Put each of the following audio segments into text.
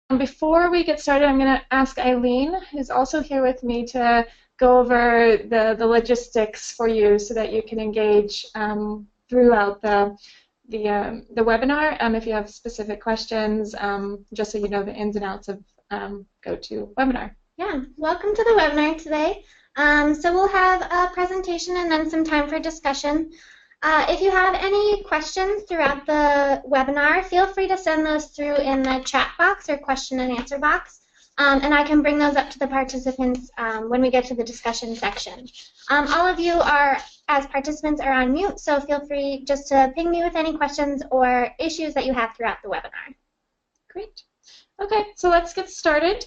Before we get started, I'm going to ask Eileen, who's also here with me, to go over the logistics for you so that you can engage throughout the webinar. If you have specific questions, just so you know the ins and outs of GoToWebinar. Yeah, welcome to the webinar today. So we'll have a presentation and then some time for discussion. If you have any questions throughout the webinar, feel free to send those through in the chat box or question and answer box, and I can bring those up to the participants when we get to the discussion section. All of you as participants are on mute, so feel free just to ping me with any questions or issues that you have throughout the webinar. Great. Okay, so let's get started.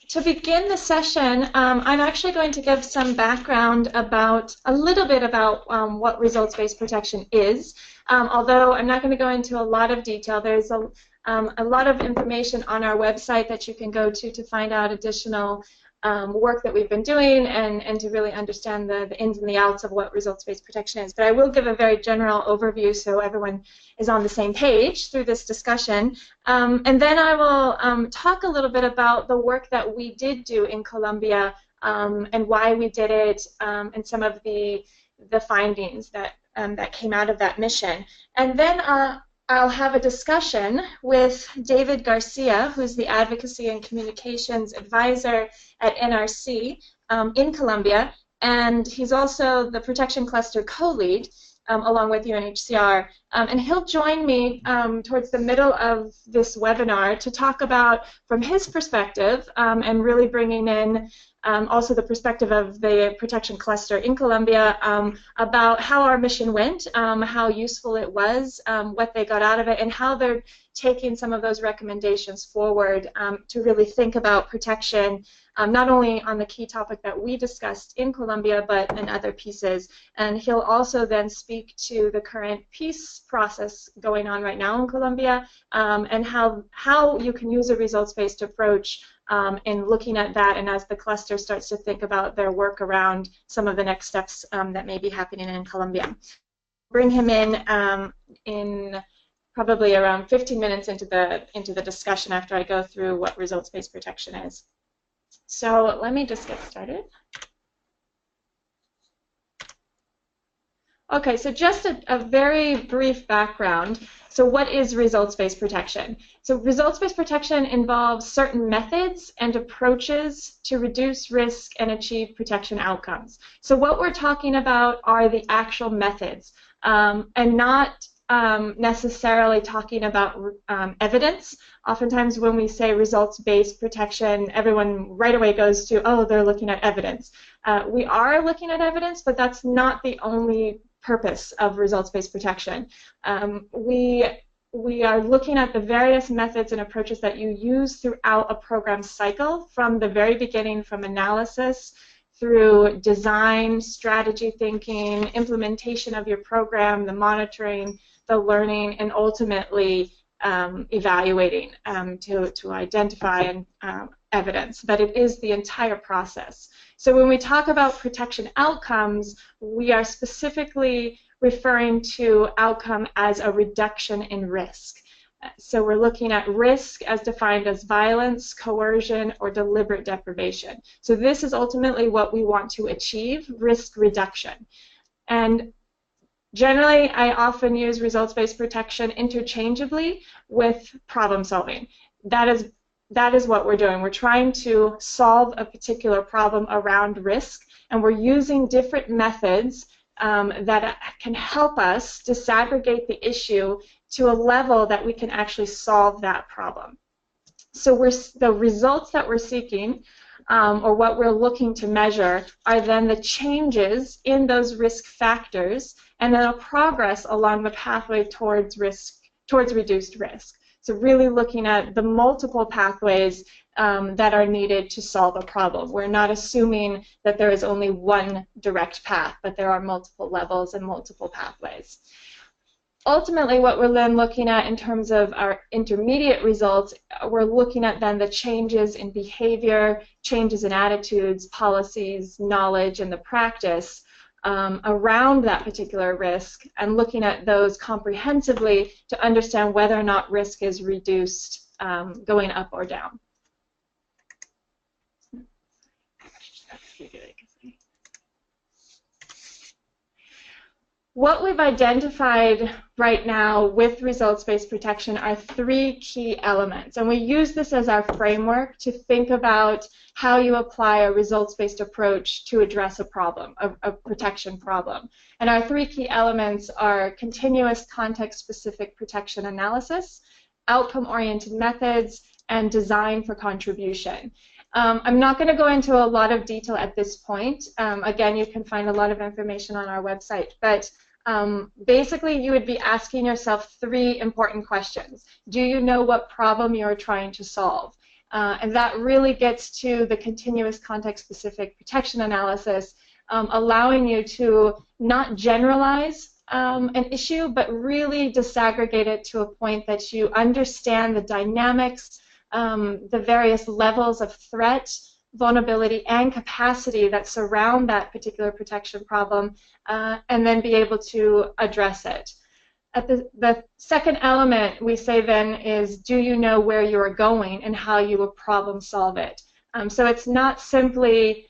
To begin the session, I'm actually going to give some background a little bit about what results-based protection is. Although I'm not going to go into a lot of detail, there's a lot of information on our website that you can go to find out additional work that we've been doing and to really understand the ins and the outs of what results-based protection is. But I will give a very general overview so everyone is on the same page through this discussion. And then I will talk a little bit about the work that we did do in Colombia and why we did it and some of the findings that came out of that mission. And then I'll have a discussion with David Garcia, who's the Advocacy and Communications Advisor at NRC in Colombia, and he's also the Protection Cluster co-lead along with UNHCR. And he'll join me towards the middle of this webinar to talk about, from his perspective, and really bringing in also the perspective of the Protection Cluster in Colombia about how our mission went, how useful it was, what they got out of it, and how they're taking some of those recommendations forward to really think about protection, not only on the key topic that we discussed in Colombia, but in other pieces. And he'll also then speak to the current peace process going on right now in Colombia and how you can use a results-based approach in looking at that, and as the cluster starts to think about their work around some of the next steps that may be happening in Colombia. Bring him in probably around 15 minutes into the discussion after I go through what results-based protection is. So let me just get started. Okay, so just a very brief background. So what is results-based protection? So results-based protection involves certain methods and approaches to reduce risk and achieve protection outcomes. So what we're talking about are the actual methods and not necessarily talking about evidence. Oftentimes when we say results-based protection, everyone right away goes to, oh, they're looking at evidence. We are looking at evidence, but that's not the only purpose of results-based protection. We are looking at the various methods and approaches that you use throughout a program cycle, from the very beginning, from analysis through design, strategy thinking, implementation of your program, the monitoring, the learning, and ultimately evaluating to identify evidence. But it is the entire process. So when we talk about protection outcomes, we are specifically referring to outcome as a reduction in risk. So we're looking at risk as defined as violence, coercion, or deliberate deprivation. So this is ultimately what we want to achieve, risk reduction. And generally, I often use results-based protection interchangeably with problem solving. That is what we're doing. We're trying to solve a particular problem around risk, and we're using different methods that can help us disaggregate the issue to a level that we can actually solve that problem. So the results that we're seeking, or what we're looking to measure, are then the changes in those risk factors and then a progress along the pathway towards reduced risk. So really looking at the multiple pathways that are needed to solve a problem. We're not assuming that there is only one direct path, but there are multiple levels and multiple pathways. Ultimately, what we're then looking at in terms of our intermediate results, we're looking at then the changes in behavior, changes in attitudes, policies, knowledge, and the practice around that particular risk, and looking at those comprehensively to understand whether or not risk is reduced going up or down. What we've identified right now with results-based protection are 3 key elements, and we use this as our framework to think about how you apply a results-based approach to address a problem, a protection problem. And our 3 key elements are continuous context-specific protection analysis, outcome-oriented methods, and design for contribution. I'm not going to go into a lot of detail at this point. Again, you can find a lot of information on our website, but basically you would be asking yourself 3 important questions. Do you know what problem you're trying to solve? And that really gets to the continuous context-specific protection analysis, allowing you to not generalize an issue, but really disaggregate it to a point that you understand the dynamics, the various levels of threat, vulnerability, and capacity that surround that particular protection problem, and then be able to address it. At the second element we say then is, do you know where you are going and how you will problem solve it? So it's not simply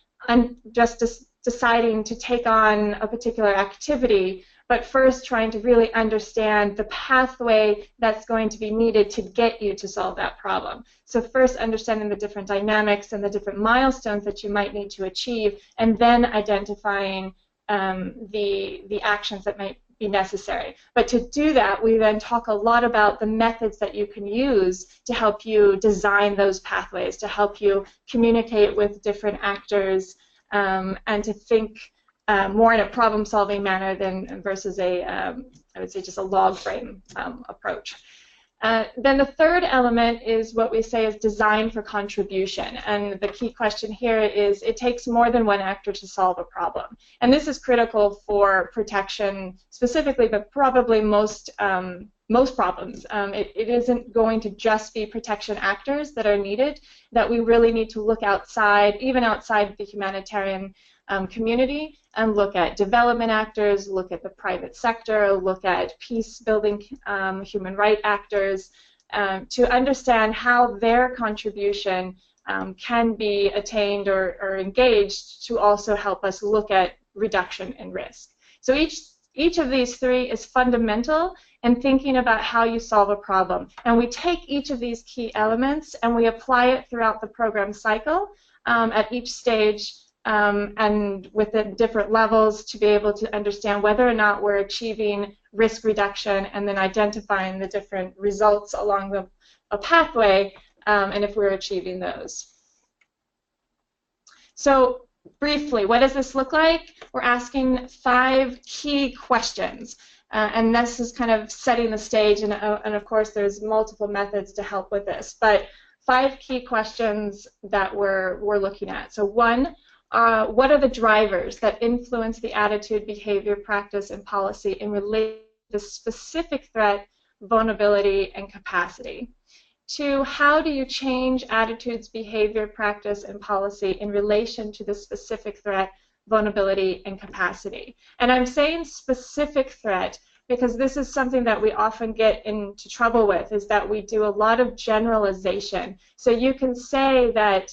just deciding to take on a particular activity, but first trying to really understand the pathway that's going to be needed to get you to solve that problem. So first understanding the different dynamics and the different milestones that you might need to achieve, and then identifying the actions that might be necessary. But to do that, we then talk a lot about the methods that you can use to help you design those pathways, to help you communicate with different actors, and to think more in a problem-solving manner than versus a, I would say, just a log frame approach. Then the third element is what we say is design for contribution. And the key question here is it takes more than one actor to solve a problem. And this is critical for protection specifically, but probably most problems. It isn't going to just be protection actors that are needed, that we really need to look outside, even outside the humanitarian community, and look at development actors, look at the private sector, look at peace-building human rights actors, to understand how their contribution can be attained or engaged to also help us look at reduction in risk. So each of these 3 is fundamental in thinking about how you solve a problem. And we take each of these key elements and we apply it throughout the program cycle at each stage, and with the different levels to be able to understand whether or not we're achieving risk reduction, and then identifying the different results along the pathway, and if we're achieving those. So briefly, what does this look like? We're asking 5 key questions, and this is kind of setting the stage, and of course there's multiple methods to help with this, but 5 key questions that we're looking at. So 1, what are the drivers that influence the attitude, behavior, practice, and policy in relation to the specific threat, vulnerability, and capacity? 2, how do you change attitudes, behavior, practice, and policy in relation to the specific threat, vulnerability, and capacity? And I'm saying specific threat because this is something that we often get into trouble with, is that we do a lot of generalization. So you can say that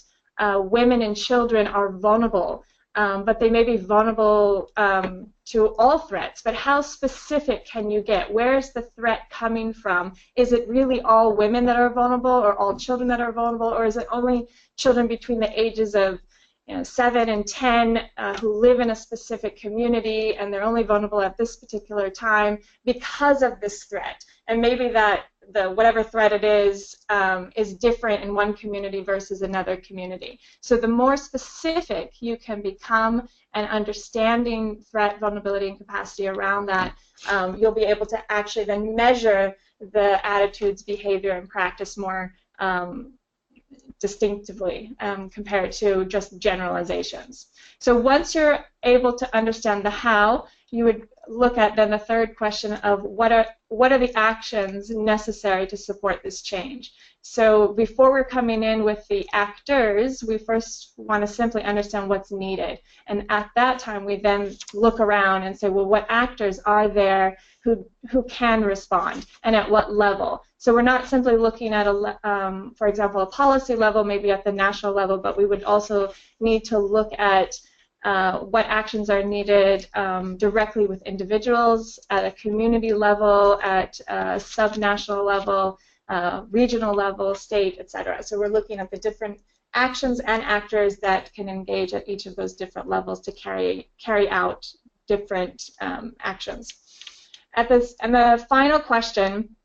women and children are vulnerable, but they may be vulnerable to all threats. But how specific can you get? Where is the threat coming from? Is it really all women that are vulnerable, or all children that are vulnerable, or is it only children between the ages of 7 and 10 who live in a specific community, and they're only vulnerable at this particular time because of this threat? And maybe that whatever threat it is different in one community versus another community. So the more specific you can become and understanding threat, vulnerability, and capacity around that, you'll be able to actually then measure the attitudes, behavior, and practice more distinctively compared to just generalizations. So once you're able to understand the how, you would look at then the third question of what are the actions necessary to support this change. So before we're coming in with the actors, we first want to simply understand what's needed. And at that time, we then look around and say, well, what actors are there who can respond, and at what level? So we're not simply looking at, for example, a policy level, maybe at the national level, but we would also need to look at what actions are needed directly with individuals, at a community level, at a subnational level, regional level, state, etc. So we're looking at the different actions and actors that can engage at each of those different levels to carry out different actions. And the final question,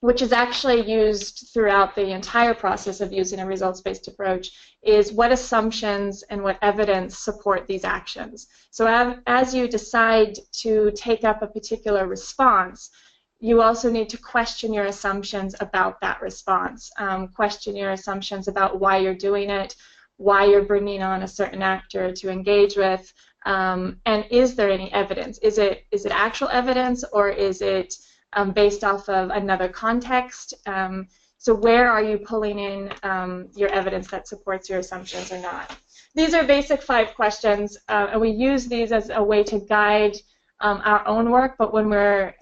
which is actually used throughout the entire process of using a results-based approach, is what assumptions and what evidence support these actions. So as you decide to take up a particular response, you also need to question your assumptions about that response. Question your assumptions about why you're doing it, why you're bringing on a certain actor to engage with, and is there any evidence? Is it actual evidence, or is it based off of another context? So where are you pulling in your evidence that supports your assumptions or not? These are basic 5 questions, and we use these as a way to guide our own work, but when we're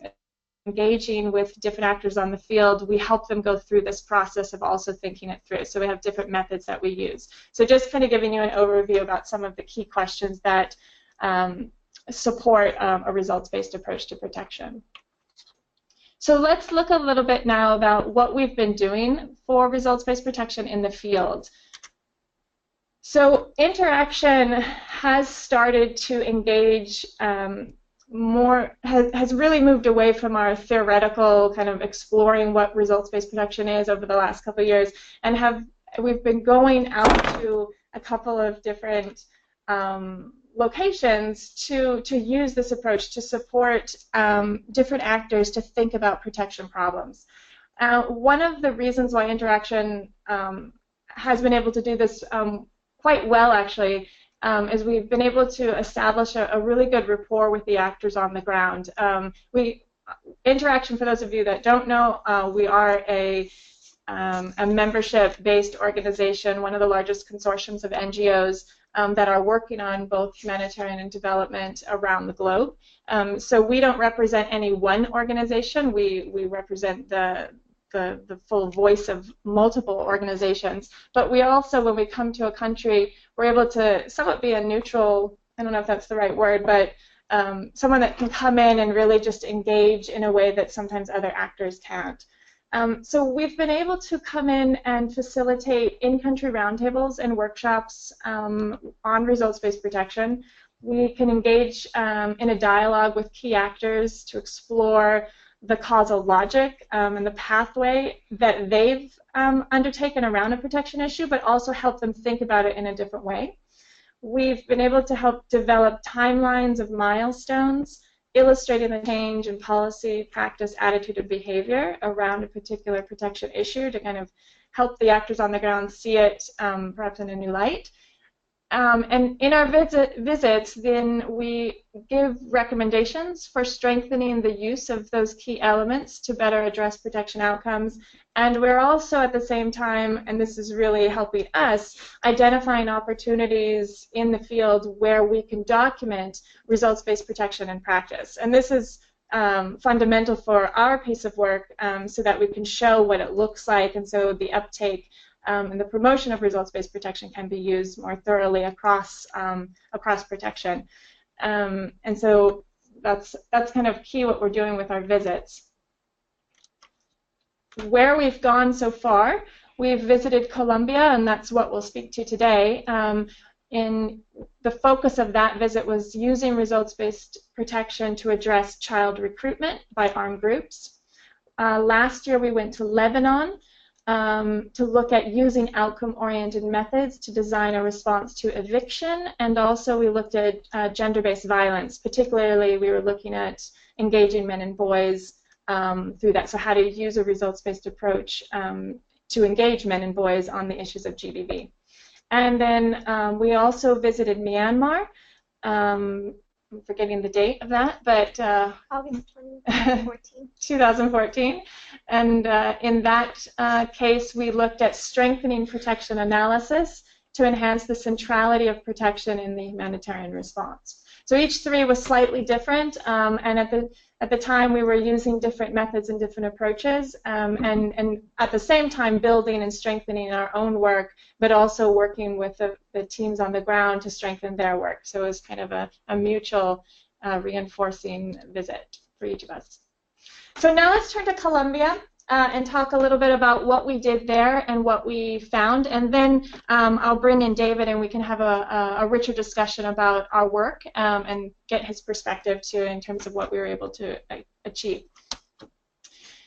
engaging with different actors on the field, we help them go through this process of also thinking it through. So we have different methods that we use. So just kind of giving you an overview about some of the key questions that support a results-based approach to protection. So let's look a little bit now about what we've been doing for results-based protection in the field. So interaction has started to engage has really moved away from our theoretical kind of exploring what results-based protection is over the last couple of years, and we've been going out to a couple of different locations to use this approach to support different actors to think about protection problems. One of the reasons why interaction has been able to do this quite well, actually, is we've been able to establish a really good rapport with the actors on the ground. Interaction, for those of you that don't know, we are a membership-based organization, one of the largest consortiums of NGOs that are working on both humanitarian and development around the globe. So we don't represent any one organization. We represent the full voice of multiple organizations. But we also, when we come to a country, we're able to somewhat be a neutral, I don't know if that's the right word, but someone that can come in and really just engage in a way that sometimes other actors can't. So we've been able to come in and facilitate in-country roundtables and workshops on results-based protection. We can engage in a dialogue with key actors to explore the causal logic and the pathway that they've undertaken around a protection issue, but also help them think about it in a different way. We've been able to help develop timelines of milestones illustrating the change in policy, practice, attitude, and behavior around a particular protection issue to kind of help the actors on the ground see it perhaps in a new light. And in our visits, then we give recommendations for strengthening the use of those key elements to better address protection outcomes. And we're also at the same time, and this is really helping us, identifying opportunities in the field where we can document results-based protection in practice. And this is fundamental for our piece of work so that we can show what it looks like, and so the uptake and the promotion of results-based protection can be used more thoroughly across protection. And so that's kind of key what we're doing with our visits. Where we've gone so far, we've visited Colombia, and that's what we'll speak to today. In the focus of that visit was using results-based protection to address child recruitment by armed groups. Last year we went to Lebanon to look at using outcome-oriented methods to design a response to eviction, and also we looked at gender-based violence. Particularly, we were looking at engaging men and boys through that, so how to use a results-based approach to engage men and boys on the issues of GBV. And then we also visited Myanmar. I'm forgetting the date of that, but August 2014. 2014. And in that case, we looked at strengthening protection analysis to enhance the centrality of protection in the humanitarian response. So each 3 was slightly different, and At the time, we were using different methods and different approaches, and at the same time building and strengthening our own work, but also working with the teams on the ground to strengthen their work. So it was kind of a mutual reinforcing visit for each of us. So now let's turn to Colombia and talk a little bit about what we did there and what we found, and then I'll bring in David and we can have a richer discussion about our work and get his perspective too in terms of what we were able to achieve.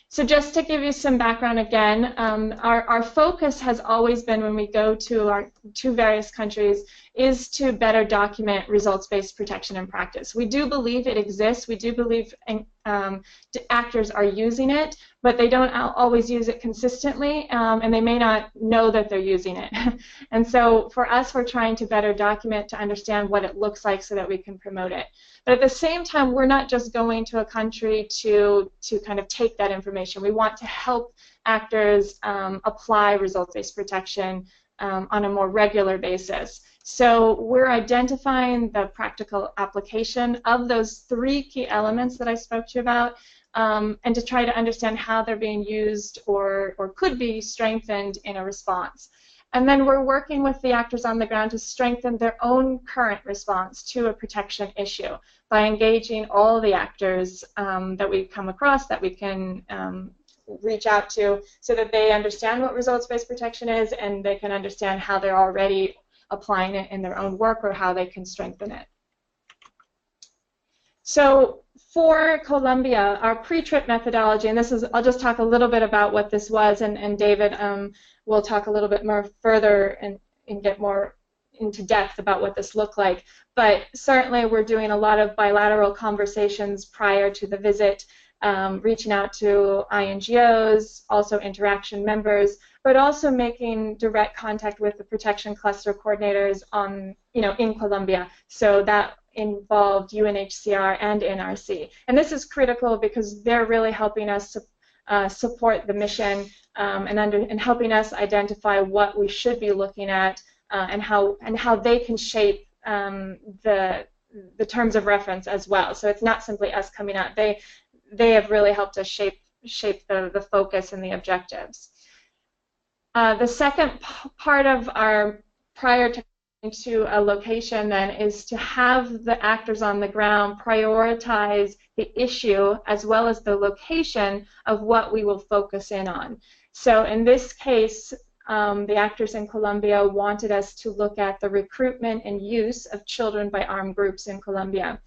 So just to give you some background again, our focus has always been when we go to various countries is to better document results-based protection in practice. We do believe it exists. We do believe actors are using it, but they don't always use it consistently, and they may not know that they're using it. And so for us, we're trying to better document to understand what it looks like so that we can promote it. But at the same time, we're not just going to a country to kind of take that information. We want to help actors apply results-based protection on a more regular basis. So we're identifying the practical application of those 3 key elements that I spoke to you about, and to try to understand how they're being used or could be strengthened in a response. And then we're working with the actors on the ground to strengthen their own current response to a protection issue by engaging all the actors that we come across, that we can reach out to, so that they understand what results-based protection is and they can understand how they're already applying it in their own work or how they can strengthen it. So for Colombia, our pre-trip methodology, and this is, I'll just talk a little bit about what this was, and David will talk a little bit more further and get more into depth about what this looked like. But certainly we're doing a lot of bilateral conversations prior to the visit, reaching out to INGOs, also interaction members, but also making direct contact with the protection cluster coordinators in Colombia. So that involved UNHCR and NRC. And this is critical because they're really helping us support the mission and helping us identify what we should be looking at and how they can shape the terms of reference as well. So it's not simply us coming out. They have really helped us shape the focus and the objectives. The second part of our prior to a location then is to have the actors on the ground prioritize the issue as well as the location of what we will focus in on. So in this case, the actors in Colombia wanted us to look at the recruitment and use of children by armed groups in Colombia.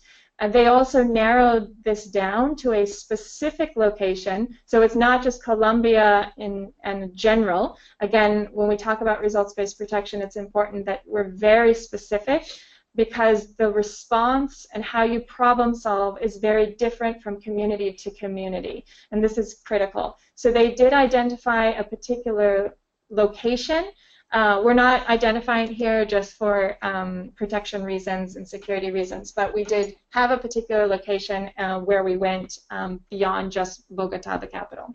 They also narrowed this down to a specific location, so it's not just Colombia in general. Again, when we talk about results-based protection, it's important that we're very specific because the response and how you problem solve is very different from community to community, and this is critical. So they did identify a particular location. We're not identifying here just for protection reasons and security reasons, but we did have a particular location where we went beyond just Bogota, the capital.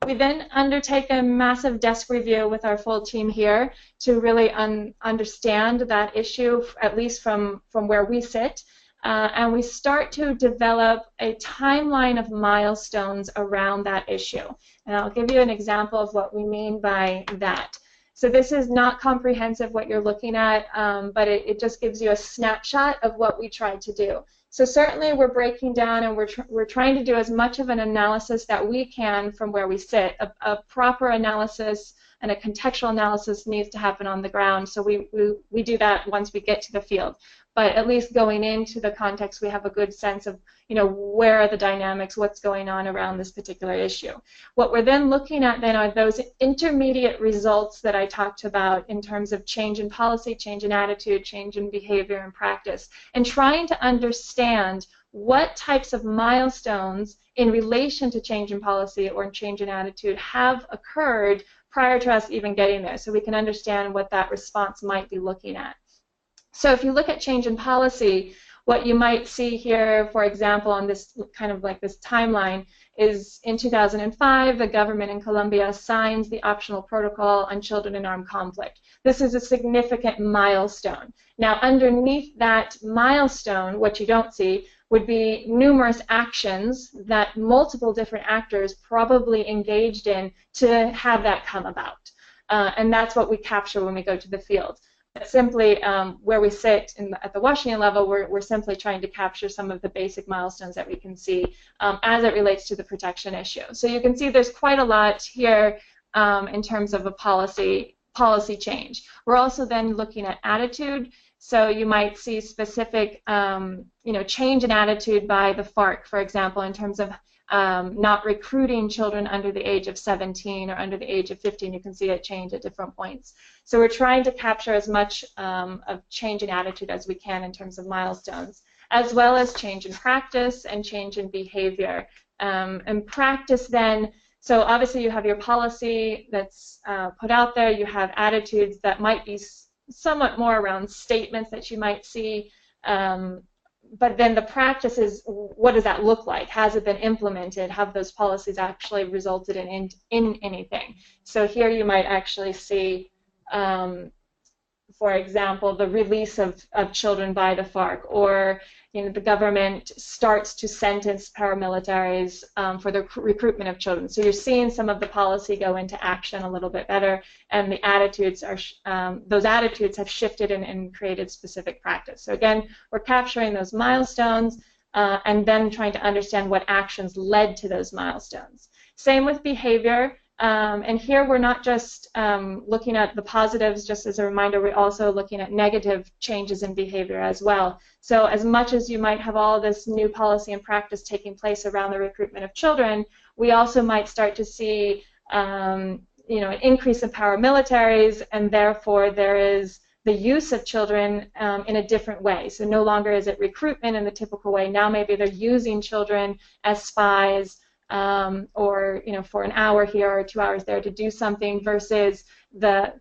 We then undertake a massive desk review with our full team here to really understand that issue, at least from where we sit, and we start to develop a timeline of milestones around that issue. And I'll give you an example of what we mean by that. So this is not comprehensive what you're looking at, but it just gives you a snapshot of what we tried to do. So certainly we're breaking down and we're trying to do as much of an analysis that we can from where we sit. A proper analysis and a contextual analysis needs to happen on the ground, so we do that once we get to the field. But at least going into the context, we have a good sense of, where are the dynamics, what's going on around this particular issue. What we're then looking at then are those intermediate results that I talked about in terms of change in policy, change in attitude, change in behavior and practice, and trying to understand what types of milestones in relation to change in policy or change in attitude have occurred prior to us even getting there, so we can understand what that response might be looking at. So if you look at change in policy, what you might see here, for example, on this kind of like this timeline, is in 2005, the government in Colombia signs the optional protocol on children in armed conflict. This is a significant milestone. Now, underneath that milestone, what you don't see, would be numerous actions that multiple different actors probably engaged in to have that come about. And that's what we capture when we go to the field. Simply where we sit at the Washington level, we're simply trying to capture some of the basic milestones that we can see as it relates to the protection issue. So you can see there's quite a lot here in terms of a policy change. We're also then looking at attitude. So you might see specific change in attitude by the FARC, for example, in terms of not recruiting children under the age of 17 or under the age of 15. You can see it change at different points. So we're trying to capture as much of change in attitude as we can in terms of milestones, as well as change in practice and change in behavior. And practice then, so obviously you have your policy that's put out there, you have attitudes that might be somewhat more around statements that you might see, but then the practice is, what does that look like? Has it been implemented? Have those policies actually resulted in anything? So here you might actually see, for example, the release of children by the FARC, or the government starts to sentence paramilitaries for the recruitment of children. So you're seeing some of the policy go into action a little bit better, and the attitudes are those attitudes have shifted and created specific practice. So again, we're capturing those milestones and then trying to understand what actions led to those milestones. Same with behavior. And here we're not just looking at the positives, just as a reminder, we're also looking at negative changes in behavior as well. So as much as you might have all this new policy and practice taking place around the recruitment of children, we also might start to see an increase in paramilitaries, and therefore there is the use of children in a different way. So no longer is it recruitment in the typical way. Now maybe they're using children as spies, or for an hour here or 2 hours there to do something, versus the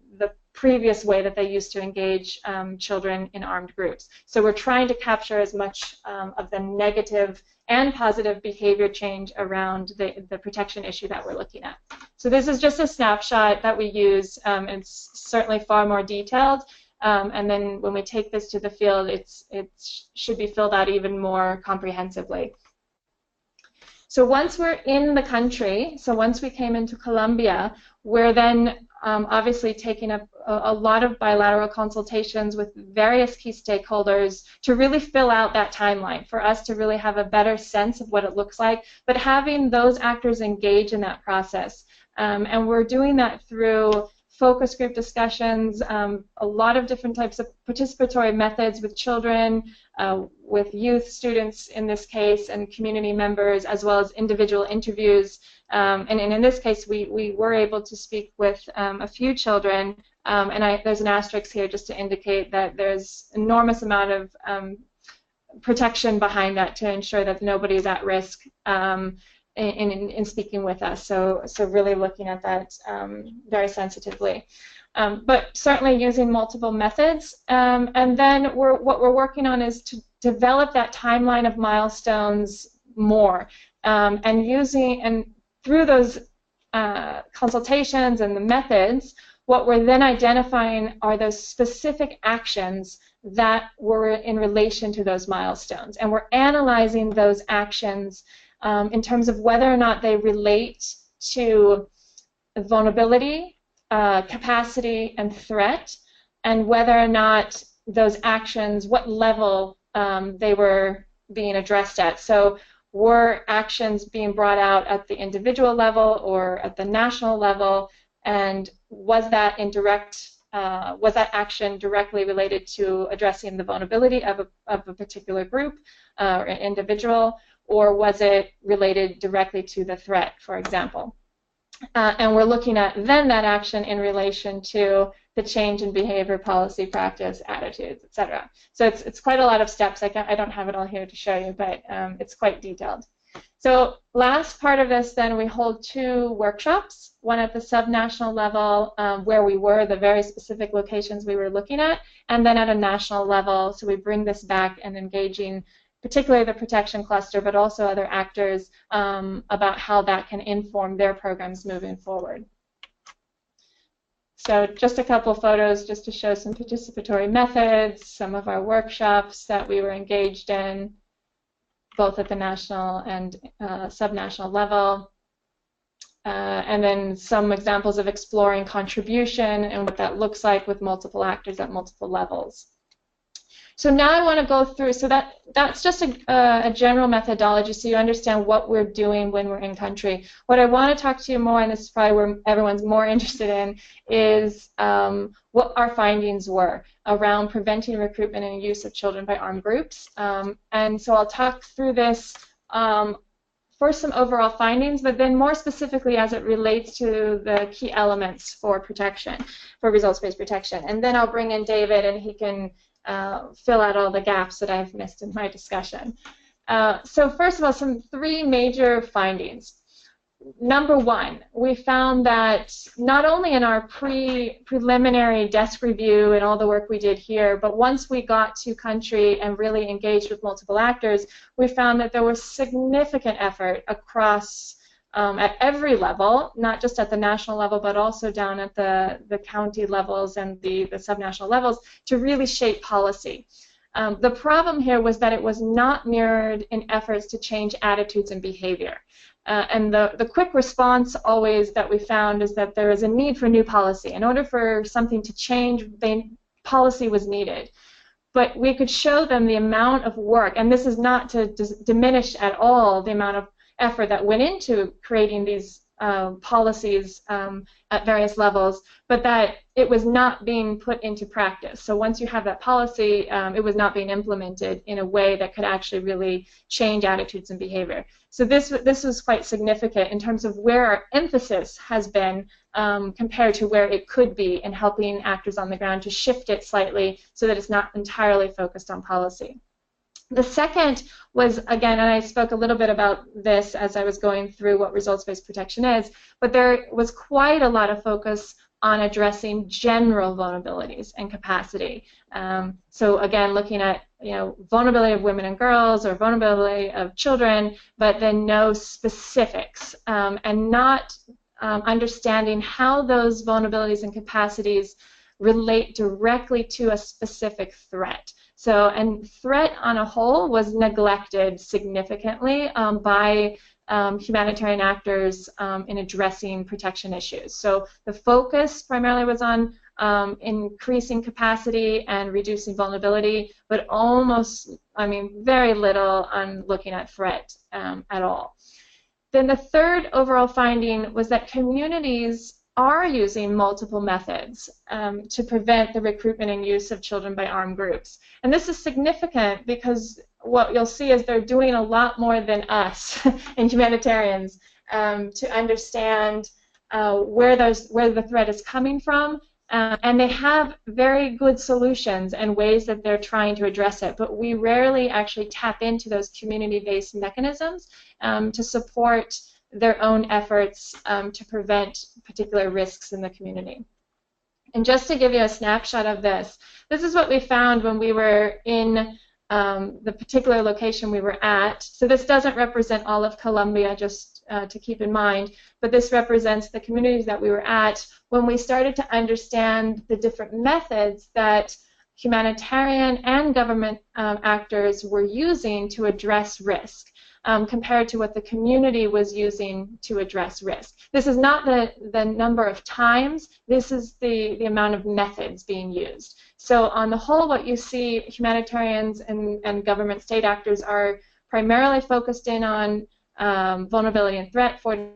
previous way that they used to engage children in armed groups. So we're trying to capture as much of the negative and positive behavior change around the protection issue that we're looking at. So this is just a snapshot that we use. It's certainly far more detailed. And then when we take this to the field, it should be filled out even more comprehensively. So once we're in the country, so once we came into Colombia, we're then obviously taking up a lot of bilateral consultations with various key stakeholders to really fill out that timeline, for us to really have a better sense of what it looks like, but having those actors engage in that process. And we're doing that through focus group discussions, a lot of different types of participatory methods with children, with youth, students in this case, and community members, as well as individual interviews. And in this case, we were able to speak with a few children, and there's an asterisk here just to indicate that there's enormous amount of protection behind that to ensure that nobody is at risk in speaking with us. So really looking at that very sensitively. But certainly using multiple methods. And then what we're working on is to develop that timeline of milestones more. And through those consultations and the methods, what we're then identifying are those specific actions that were in relation to those milestones. And we're analyzing those actions in terms of whether or not they relate to vulnerability, capacity, and threat, and whether or not those actions, what level they were being addressed at. So were actions being brought out at the individual level or at the national level, and was that action directly related to addressing the vulnerability of a particular group or individual, or was it related directly to the threat, for example? And we're looking at then that action in relation to the change in behavior, policy, practice, attitudes, etc. So it's quite a lot of steps. I don't have it all here to show you, but it's quite detailed. So last part of this, then, we hold 2 workshops, one at the subnational level where we were, the very specific locations we were looking at, and then at a national level, so we bring this back and engaging particularly the protection cluster, but also other actors about how that can inform their programs moving forward. So just a couple photos just to show some participatory methods, some of our workshops that we were engaged in. both at the national and subnational level. And then some examples of exploring contribution and what that looks like with multiple actors at multiple levels. So now I want to go through, so that's just a general methodology so you understand what we're doing when we're in country. What I want to talk to you more, and this is probably where everyone's more interested in, is what our findings were around preventing recruitment and use of children by armed groups. And so I'll talk through this first some overall findings, but then more specifically as it relates to the key elements for protection, for results-based protection. And then I'll bring in David and he can fill out all the gaps that I've missed in my discussion. So first of all, some three major findings. Number one, we found that not only in our preliminary desk review and all the work we did here, but once we got to country and really engaged with multiple actors, we found that there was significant effort across at every level, not just at the national level, but also down at the county levels and the subnational levels, to really shape policy. The problem here was that it was not mirrored in efforts to change attitudes and behavior. And the quick response always that we found is that there is a need for new policy. In order for something to change, policy was needed. But we could show them the amount of work, and this is not to diminish at all the amount of effort that went into creating these policies at various levels, but that it was not being put into practice. So once you have that policy, it was not being implemented in a way that could actually really change attitudes and behavior. So this was quite significant in terms of where our emphasis has been compared to where it could be in helping actors on the ground to shift it slightly so that it's not entirely focused on policy. The second was, again, and I spoke a little bit about this as I was going through what results-based protection is, but there was quite a lot of focus on addressing general vulnerabilities and capacity. So again, looking at vulnerability of women and girls or vulnerability of children, but then no specifics, and not understanding how those vulnerabilities and capacities relate directly to a specific threat. So, and threat on a whole was neglected significantly by humanitarian actors in addressing protection issues. So the focus primarily was on increasing capacity and reducing vulnerability, but very little on looking at threat at all. Then the third overall finding was that communities are using multiple methods to prevent the recruitment and use of children by armed groups. And this is significant because what you'll see is they're doing a lot more than us and humanitarians to understand where the threat is coming from. And they have very good solutions and ways that they're trying to address it, but we rarely actually tap into those community-based mechanisms to support their own efforts to prevent particular risks in the community. And just to give you a snapshot of this is what we found when we were in the particular location we were at. So this doesn't represent all of Colombia, just to keep in mind, but this represents the communities that we were at when we started to understand the different methods that humanitarian and government actors were using to address risk. Compared to what the community was using to address risk. This is not the number of times, this is the amount of methods being used. So on the whole, what you see, humanitarians and government state actors are primarily focused in on vulnerability and threat. 40%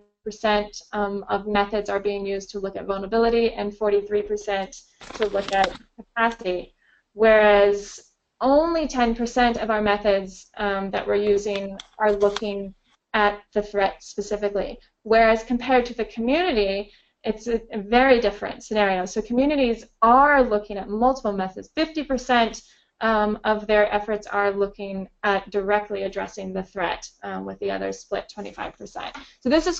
of methods are being used to look at vulnerability and 43% to look at capacity, whereas only 10% of our methods that we're using are looking at the threat specifically. Whereas compared to the community, it's a very different scenario. So communities are looking at multiple methods. 50% of their efforts are looking at directly addressing the threat, with the others split 25%. So this was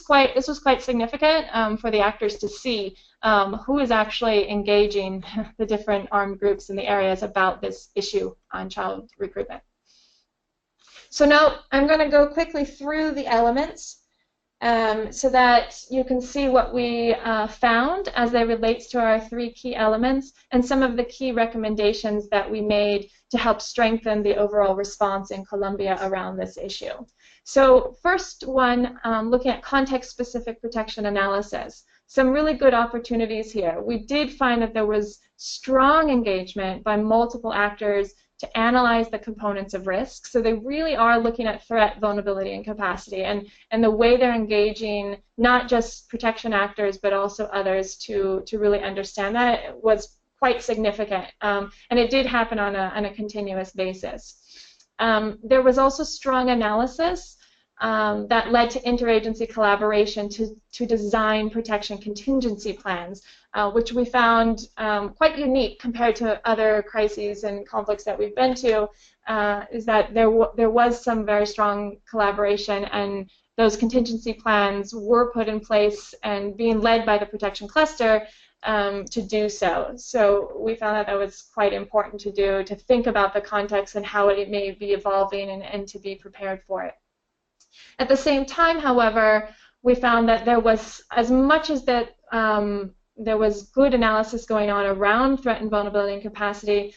quite significant for the actors to see who is actually engaging the different armed groups in the areas about this issue on child recruitment. So now I'm going to go quickly through the elements so that you can see what we found as they relates to our 3 key elements and some of the key recommendations that we made to help strengthen the overall response in Colombia around this issue. So first one, looking at context-specific protection analysis. Some really good opportunities here. We did find that there was strong engagement by multiple actors to analyze the components of risk. So they really are looking at threat, vulnerability, and capacity, and the way they're engaging not just protection actors but also others to really understand that was quite significant. And it did happen on a continuous basis. There was also strong analysis that led to interagency collaboration to design protection contingency plans, which we found quite unique compared to other crises and conflicts that we've been to, is that there was some very strong collaboration, and those contingency plans were put in place and being led by the protection cluster to do so. So we found that that was quite important to do, to think about the context and how it may be evolving and to be prepared for it. At the same time, however, we found that there was, as much as that there was good analysis going on around threat and vulnerability and capacity,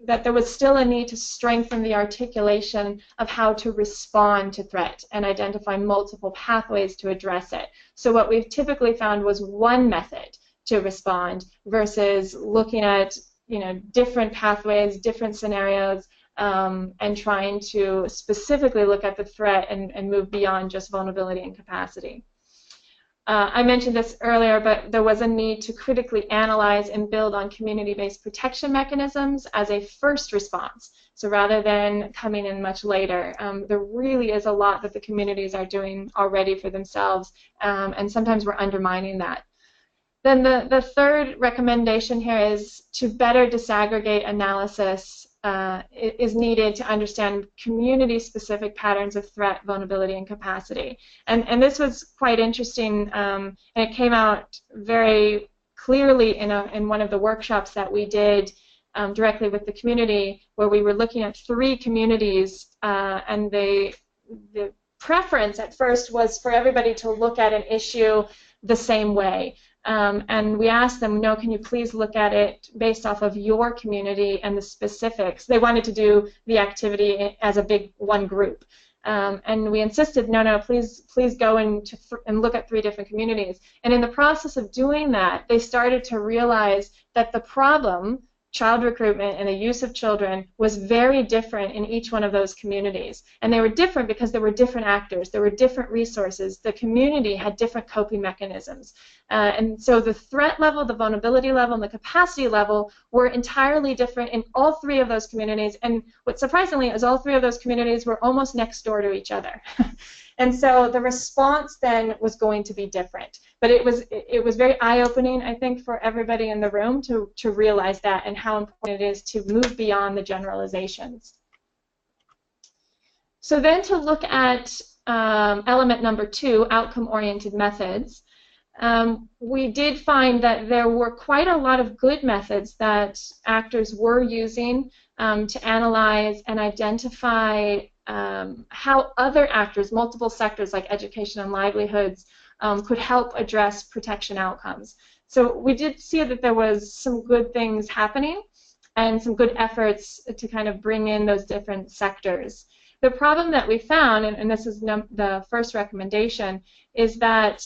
that there was still a need to strengthen the articulation of how to respond to threat and identify multiple pathways to address it. So what we've typically found was one method to respond versus looking at different pathways, different scenarios, and trying to specifically look at the threat and move beyond just vulnerability and capacity. I mentioned this earlier, but there was a need to critically analyze and build on community-based protection mechanisms as a first response. So rather than coming in much later, there really is a lot that the communities are doing already for themselves, and sometimes we're undermining that. Then the third recommendation here is to better disaggregate analysis is needed to understand community-specific patterns of threat, vulnerability, and capacity. And this was quite interesting, and it came out very clearly in one of the workshops that we did directly with the community, where we were looking at 3 communities, and the preference at first was for everybody to look at an issue the same way. And we asked them, no, can you please look at it based off of your community and the specifics? They wanted to do the activity as a big one group. And we insisted, no, please go and look at 3 different communities. And in the process of doing that, they started to realize that the problem, child recruitment and the use of children, was very different in each one of those communities. And they were different because there were different actors, there were different resources, the community had different coping mechanisms. And so the threat level, the vulnerability level, and the capacity level were entirely different in all 3 of those communities. And what surprisingly is all 3 of those communities were almost next door to each other. And so the response then was going to be different. But it was very eye-opening, I think, for everybody in the room to realize that and how important it is to move beyond the generalizations. So then to look at element number 2, outcome-oriented methods, we did find that there were quite a lot of good methods that actors were using to analyze and identify how other actors, multiple sectors like education and livelihoods, could help address protection outcomes. So we did see that there was some good things happening and some good efforts to kind of bring in those different sectors. The problem that we found, and this is the first recommendation, is that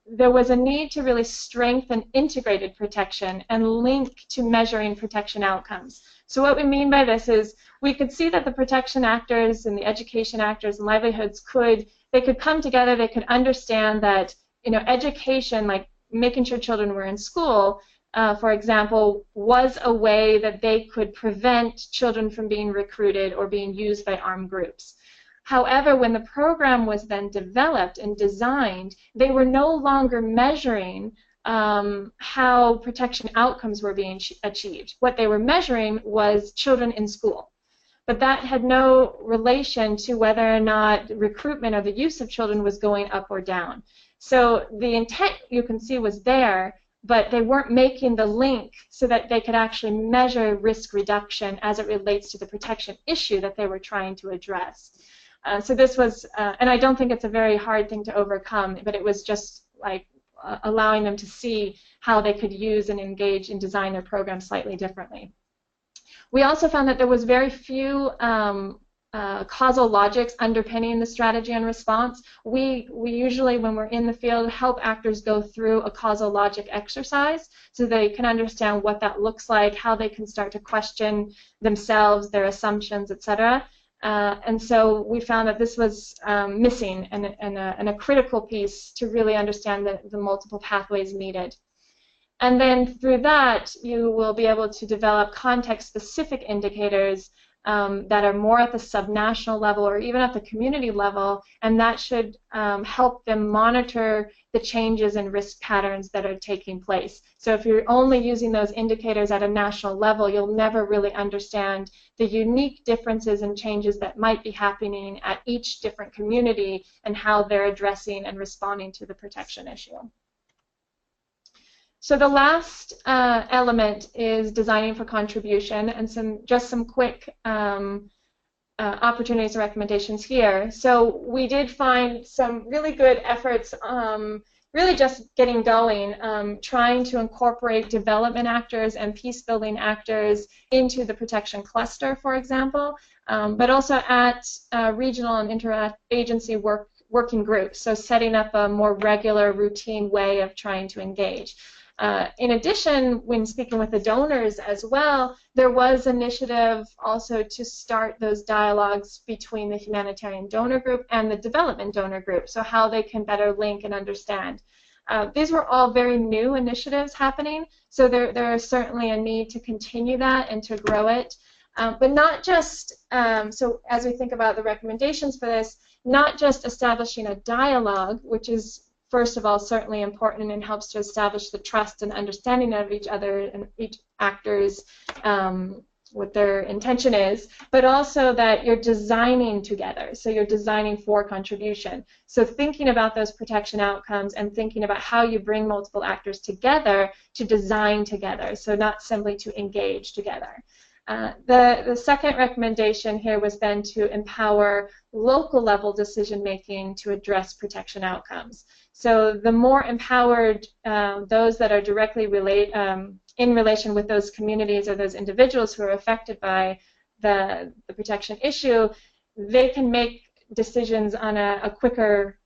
there was a need to really strengthen integrated protection and link to measuring protection outcomes. So what we mean by this is we could see that the protection actors and the education actors and livelihoods could come together, they could understand that education, like making sure children were in school, for example, was a way that they could prevent children from being recruited or being used by armed groups. However, when the program was then developed and designed, they were no longer measuring how protection outcomes were being achieved. What they were measuring was children in school. But that had no relation to whether or not recruitment or the use of children was going up or down. So the intent, you can see, was there, but they weren't making the link so that they could actually measure risk reduction as it relates to the protection issue that they were trying to address. So this was, and I don't think it's a very hard thing to overcome, but it was just like allowing them to see how they could use and engage and design their program slightly differently. We also found that there was very few causal logics underpinning the strategy and response. We usually, when we're in the field, help actors go through a causal logic exercise so they can understand what that looks like, how they can start to question themselves, their assumptions, etc. And so we found that this was missing and a critical piece to really understand the multiple pathways needed. And then through that, you will be able to develop context-specific indicators that are more at the subnational level or even at the community level, and that should help them monitor the changes in risk patterns that are taking place. So if you're only using those indicators at a national level, you'll never really understand the unique differences and changes that might be happening at each different community and how they're addressing and responding to the protection issue. So the last element is designing for contribution, and just some quick opportunities and recommendations here. So we did find some really good efforts, really just getting going, trying to incorporate development actors and peace-building actors into the protection cluster, for example, but also at regional and interagency working groups, so setting up a more regular, routine way of trying to engage. In addition, when speaking with the donors as well, there was initiative also to start those dialogues between the humanitarian donor group and the development donor group, so how they can better link and understand. These were all very new initiatives happening, so there is certainly a need to continue that and to grow it. But not just, so as we think about the recommendations for this, not just establishing a dialogue, which is first of all certainly important and helps to establish the trust and understanding of each other and each actor's what their intention is, but also that you're designing together, so you're designing for contribution. So thinking about those protection outcomes and thinking about how you bring multiple actors together to design together, so not simply to engage together. The second recommendation here was then to empower local level decision making to address protection outcomes. So the more empowered those that are directly in relation with those communities or those individuals who are affected by the protection issue, they can make decisions on a quicker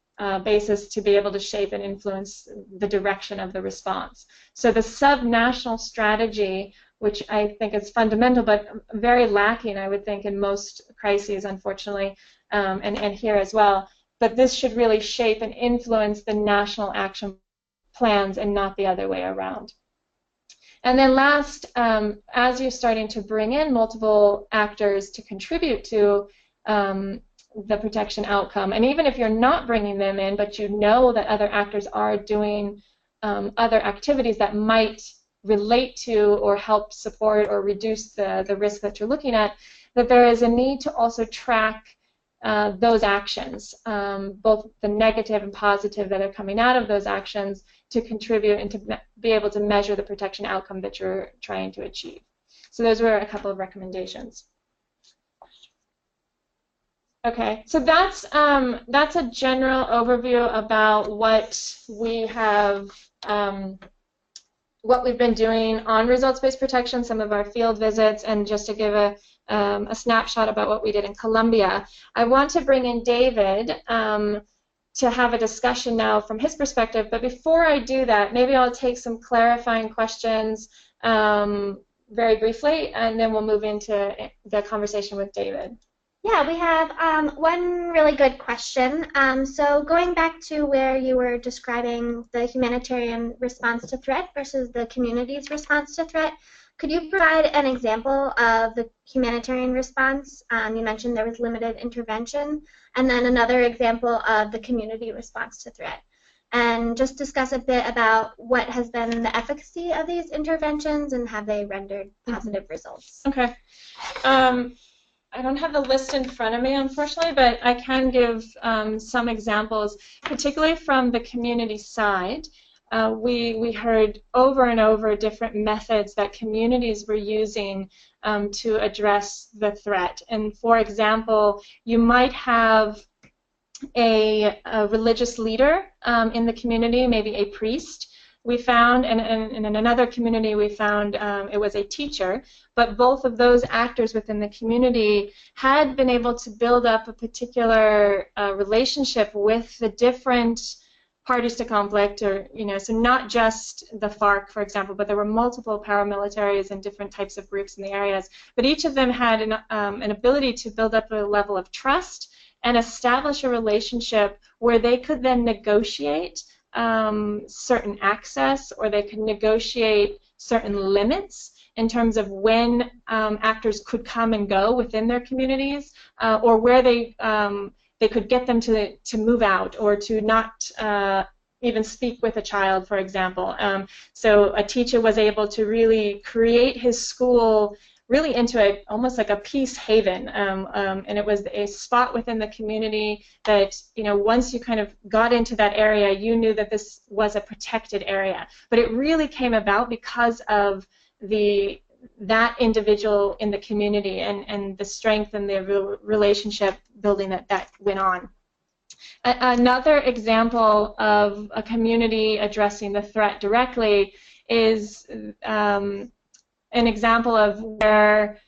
basis to be able to shape and influence the direction of the response. So the subnational strategy, which I think is fundamental but very lacking, I would think, in most crises, unfortunately, and here as well. But this should really shape and influence the national action plans and not the other way around. And then last, as you're starting to bring in multiple actors to contribute to the protection outcome, and even if you're not bringing them in, but you know that other actors are doing other activities that might relate to or help support or reduce the risk that you're looking at, that there is a need to also track those actions, both the negative and positive that are coming out of those actions, to contribute and to be able to measure the protection outcome that you're trying to achieve. So those were a couple of recommendations. Okay, so that's a general overview about what we have, what we've been doing on results-based protection, some of our field visits, and just to give a snapshot about what we did in Colombia. I want to bring in David to have a discussion now from his perspective, but before I do that, maybe I'll take some clarifying questions very briefly, and then we'll move into the conversation with David. Yeah, we have one really good question. So going back to where you were describing the humanitarian response to threat versus the community's response to threat, could you provide an example of the humanitarian response? You mentioned there was limited intervention, and then another example of the community response to threat. And just discuss a bit about what has been the efficacy of these interventions and have they rendered positive results. Okay. I don't have the list in front of me, unfortunately, but I can give some examples, particularly from the community side. we heard over and over different methods that communities were using to address the threat. And for example, you might have a religious leader in the community, maybe a priest, we found, and in another community we found it was a teacher, but both of those actors within the community had been able to build up a particular relationship with the different parties to conflict, or so not just the FARC, for example, but there were multiple paramilitaries and different types of groups in the areas, but each of them had an ability to build up a level of trust and establish a relationship where they could then negotiate certain access, or they could negotiate certain limits in terms of when actors could come and go within their communities, or where they could get them to move out, or to not even speak with a child, for example. So a teacher was able to really create his school really into almost like a peace haven, and it was a spot within the community that, once you kind of got into that area, you knew that this was a protected area. But it really came about because of that individual in the community and the strength and the relationship building that went on. Another example of a community addressing the threat directly is an example of where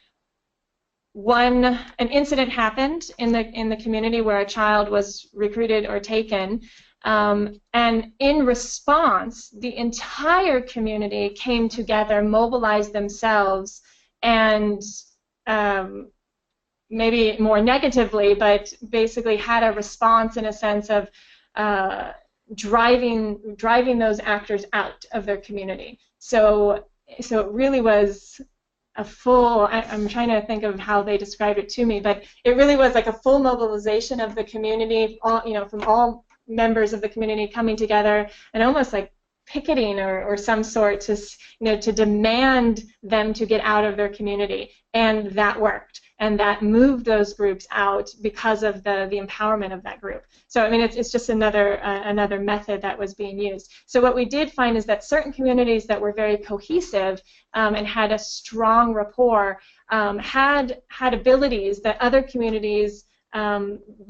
an incident happened in the community where a child was recruited or taken, and in response, the entire community came together, mobilized themselves, and maybe more negatively, but basically had a response in a sense of driving those actors out of their community. So it really was a full, I'm trying to think of how they described it to me, but it really was like a full mobilization of the community, from all members of the community coming together and almost like picketing or some sort to demand them to get out of their community, and that worked, and that moved those groups out because of the empowerment of that group. So I mean, it's just another method that was being used. So what we did find is that certain communities that were very cohesive and had a strong rapport had abilities that other communities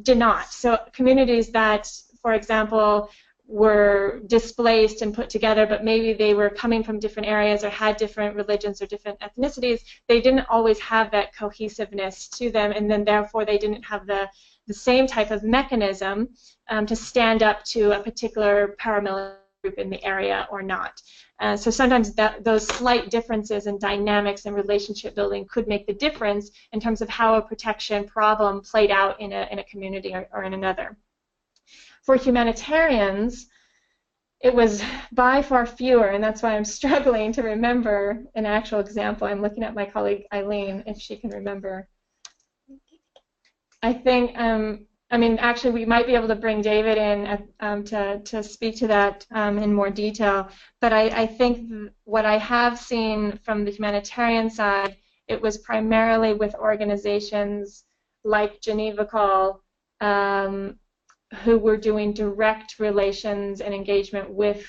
did not. So communities that, for example, were displaced and put together, but maybe they were coming from different areas or had different religions or different ethnicities, they didn't always have that cohesiveness to them, and then therefore they didn't have the same type of mechanism to stand up to a particular paramilitary group in the area or not. So sometimes those slight differences in dynamics and relationship building could make the difference in terms of how a protection problem played out in a community or in another. For humanitarians, it was by far fewer, and that's why I'm struggling to remember an actual example. I'm looking at my colleague Eileen, if she can remember. I think, I mean, actually, we might be able to bring David in to speak to that in more detail, but I think what I have seen from the humanitarian side, it was primarily with organizations like Geneva Call, who were doing direct relations and engagement with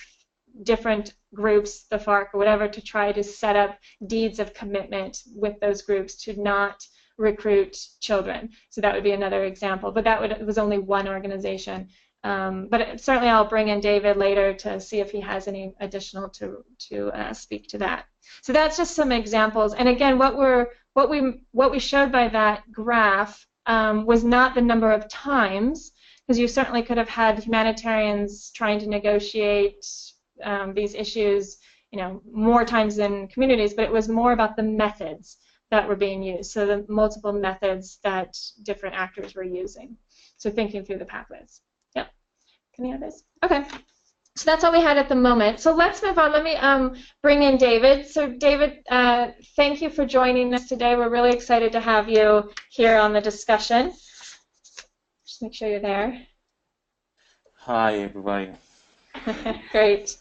different groups, the FARC or whatever, to try to set up deeds of commitment with those groups to not recruit children. So that would be another example, but it was only one organization. But certainly I'll bring in David later to see if he has any additional to speak to that. So that's just some examples. And again, what we showed by that graph was not the number of times, because you certainly could have had humanitarians trying to negotiate these issues, more times than communities, but it was more about the methods that were being used, so the multiple methods that different actors were using. So thinking through the pathways. Yep. Any others? Okay. So that's all we had at the moment. So let's move on. Let me bring in David. So David, thank you for joining us today. We're really excited to have you here on the discussion. Just make sure you're there. Hi, everybody. Great.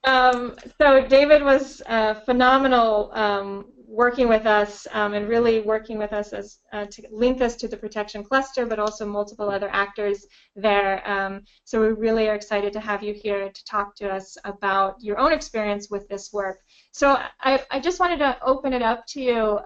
So David was phenomenal working with us and really working with us as to link us to the protection cluster, but also multiple other actors there. So we really are excited to have you here to talk to us about your own experience with this work. So I just wanted to open it up to you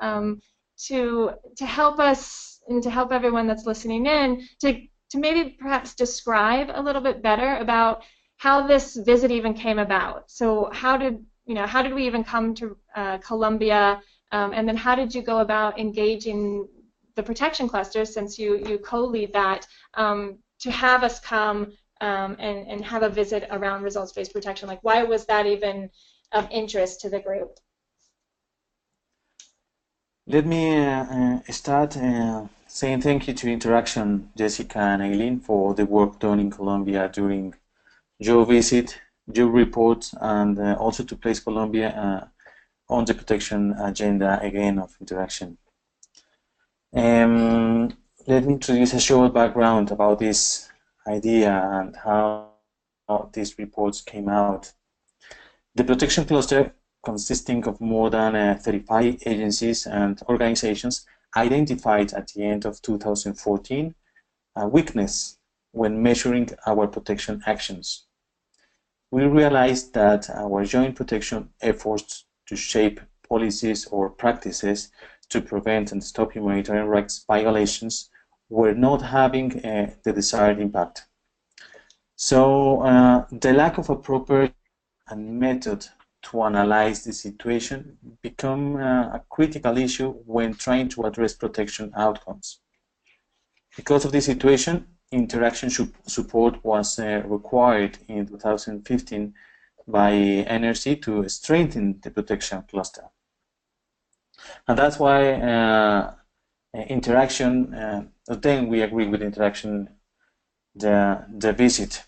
to help us and to help everyone that's listening in to maybe perhaps describe a little bit better about how this visit even came about. So how did we even come to Colombia, and then how did you go about engaging the protection cluster, since you co-lead that, to have us come and have a visit around results-based protection? Like, why was that even of interest to the group? Let me start saying thank you to Interaction, Jessica and Eileen, for the work done in Colombia during your visit, your report, and also to place Colombia on the protection agenda again of Interaction. Let me introduce a short background about this idea and how these reports came out. The protection cluster, consisting of more than 35 agencies and organizations, identified at the end of 2014 a weakness when measuring our protection actions. We realized that our joint protection efforts to shape policies or practices to prevent and stop humanitarian rights violations were not having the desired impact. So the lack of a proper method to analyze the situation become a critical issue when trying to address protection outcomes. Because of this situation, Interaction support was required in 2015 by NRC to strengthen the protection cluster. And that's why Interaction, then we agreed with Interaction the visit.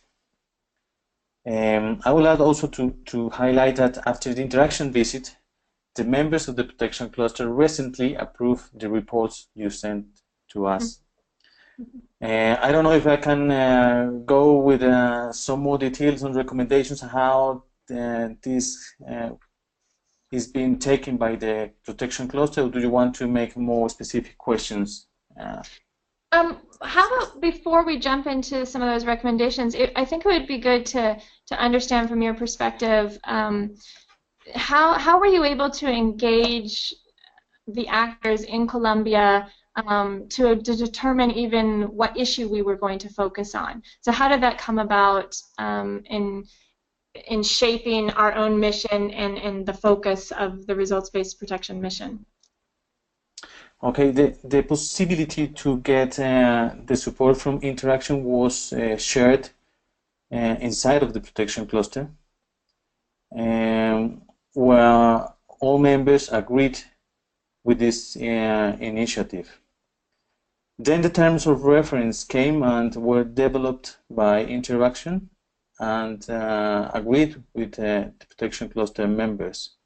I would like also to highlight that after the Interaction visit, the members of the protection cluster recently approved the reports you sent to us. I don't know if I can go with some more details on recommendations how this is being taken by the protection cluster, or do you want to make more specific questions? How about before we jump into some of those recommendations, I think it would be good to understand from your perspective, how were you able to engage the actors in Colombia to determine even what issue we were going to focus on? So how did that come about in shaping our own mission and the focus of the results-based protection mission? Okay, the possibility to get the support from Interaction was shared inside of the protection cluster, where all members agreed with this initiative. Then the terms of reference came and were developed by Interaction and agreed with the protection cluster members.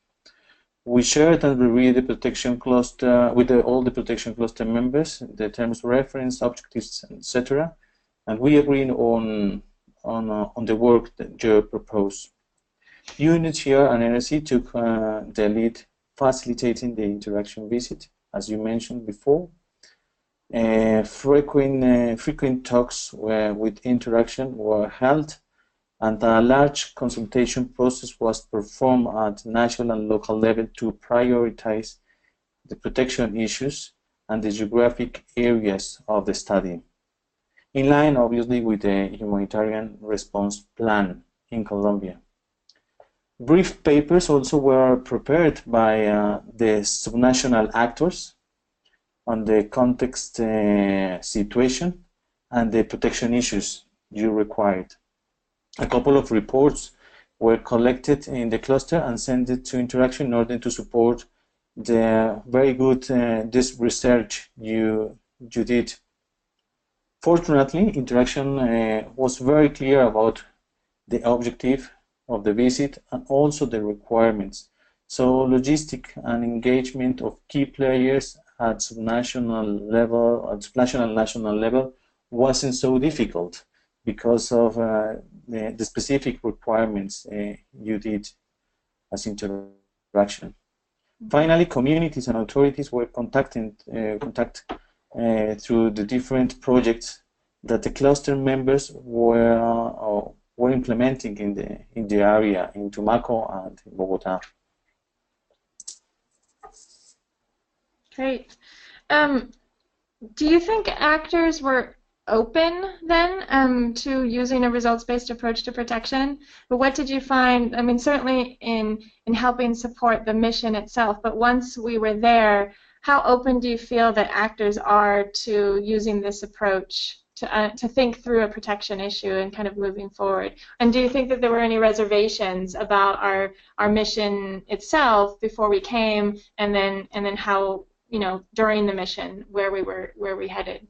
We shared and reviewed the protection cluster with all the protection cluster members, the terms of reference, objectives, etc., and we agreed on the work that you proposed. UNHCR and NRC took the lead, facilitating the Interaction visit, as you mentioned before. Frequent talks with Interaction were held, and a large consultation process was performed at national and local level to prioritize the protection issues and the geographic areas of the study, in line obviously with the humanitarian response plan in Colombia. Brief papers also were prepared by the subnational actors on the context situation and the protection issues you required. A couple of reports were collected in the cluster and sent it to Interaction in order to support the very good this research you did. Fortunately, Interaction was very clear about the objective of the visit and also the requirements. So logistic and engagement of key players at subnational level, at subnational and national level, wasn't so difficult because of the specific requirements you did as Interaction. Finally, communities and authorities were contacted through the different projects that the cluster members were implementing in the area in Tumaco and in Bogota. Great. Do you think actors were open then to using a results-based approach to protection? But what did you find? I mean, certainly in helping support the mission itself, but once we were there, how open do you feel that actors are to using this approach to think through a protection issue and kind of moving forward? And do you think that there were any reservations about our mission itself before we came, and then how, you know, during the mission, where we headed?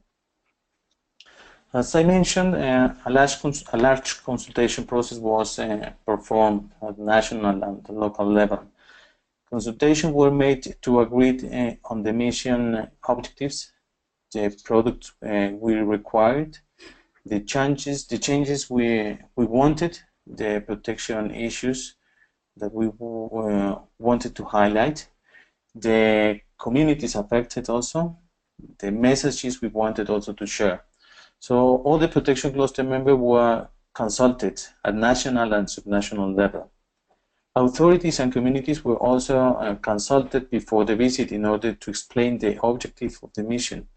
As I mentioned, a large consultation process was performed at national and local level. Consultations were made to agree on the mission objectives, the product we required, the changes we wanted, the protection issues that we wanted to highlight, the communities affected also, the messages we wanted also to share. So all the protection cluster members were consulted at national and subnational level. Authorities and communities were also consulted before the visit in order to explain the objective of the mission.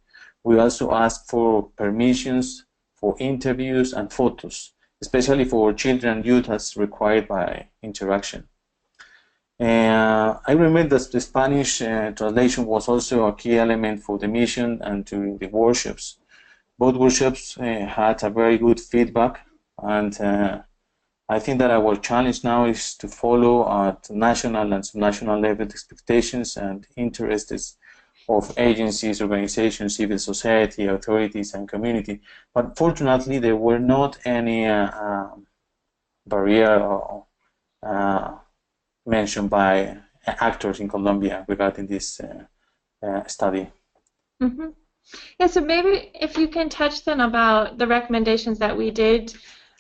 We also asked for permissions for interviews and photos, especially for children and youth as required by interaction. I remember that the Spanish translation was also a key element for the mission and during the workshops. Both workshops had a very good feedback, and I think that our challenge now is to follow at national and subnational level expectations and interests of agencies, organizations, civil society, authorities, and community. But fortunately, there were not any barrier or mentioned by actors in Colombia regarding this study. Mm-hmm. Yeah, so maybe if you can touch then about the recommendations that we did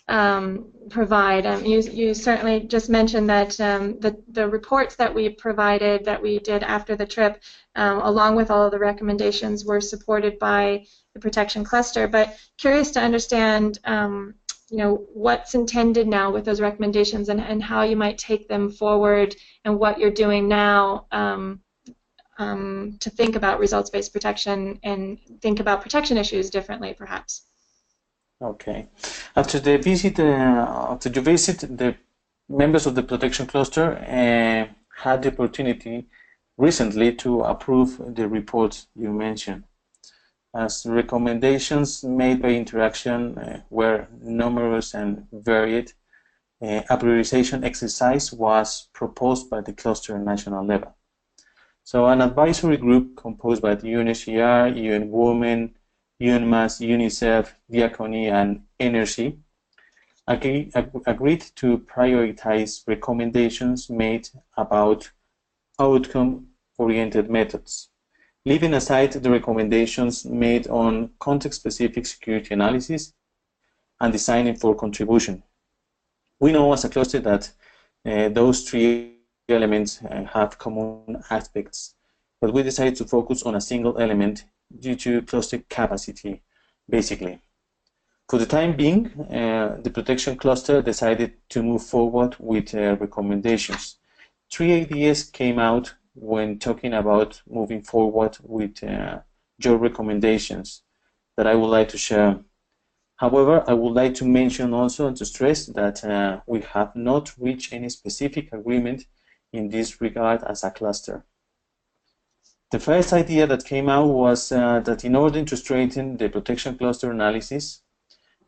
provide. You certainly just mentioned that the reports that we provided, that we did after the trip, along with all of the recommendations, were supported by the protection cluster. But curious to understand, you know, what's intended now with those recommendations and how you might take them forward, and what you're doing now to think about results-based protection and think about protection issues differently, perhaps. Okay. After the visit, the members of the protection cluster had the opportunity recently to approve the reports you mentioned. As recommendations made by interaction were numerous and varied, a prioritization exercise was proposed by the cluster at national level. So an advisory group composed by the UNHCR, UN Women, UNMAS, UNICEF, Diaconia, and Energy agreed to prioritize recommendations made about outcome-oriented methods, leaving aside the recommendations made on context-specific security analysis and designing for contribution. We know as a cluster that those three elements have common aspects, but we decided to focus on a single element due to cluster capacity, basically. For the time being, the protection cluster decided to move forward with recommendations. 3 ideas came out when talking about moving forward with your recommendations that I would like to share. However, I would like to mention also and to stress that we have not reached any specific agreement in this regard as a cluster. The first idea that came out was that in order to strengthen the protection cluster analysis,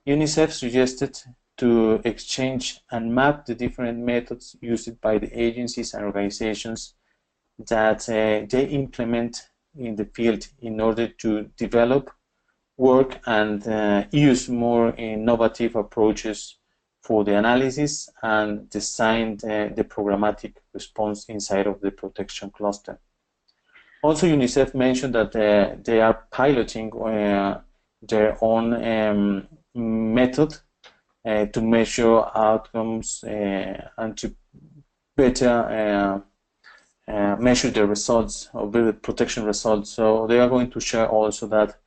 UNICEF suggested to exchange and map the different methods used by the agencies and organizations that they implement in the field in order to develop, work, and use more innovative approaches for the analysis and design the programmatic response inside of the protection cluster. Also, UNICEF mentioned that they are piloting their own method to measure outcomes and to better measure the results of the protection results. So they are going to share also that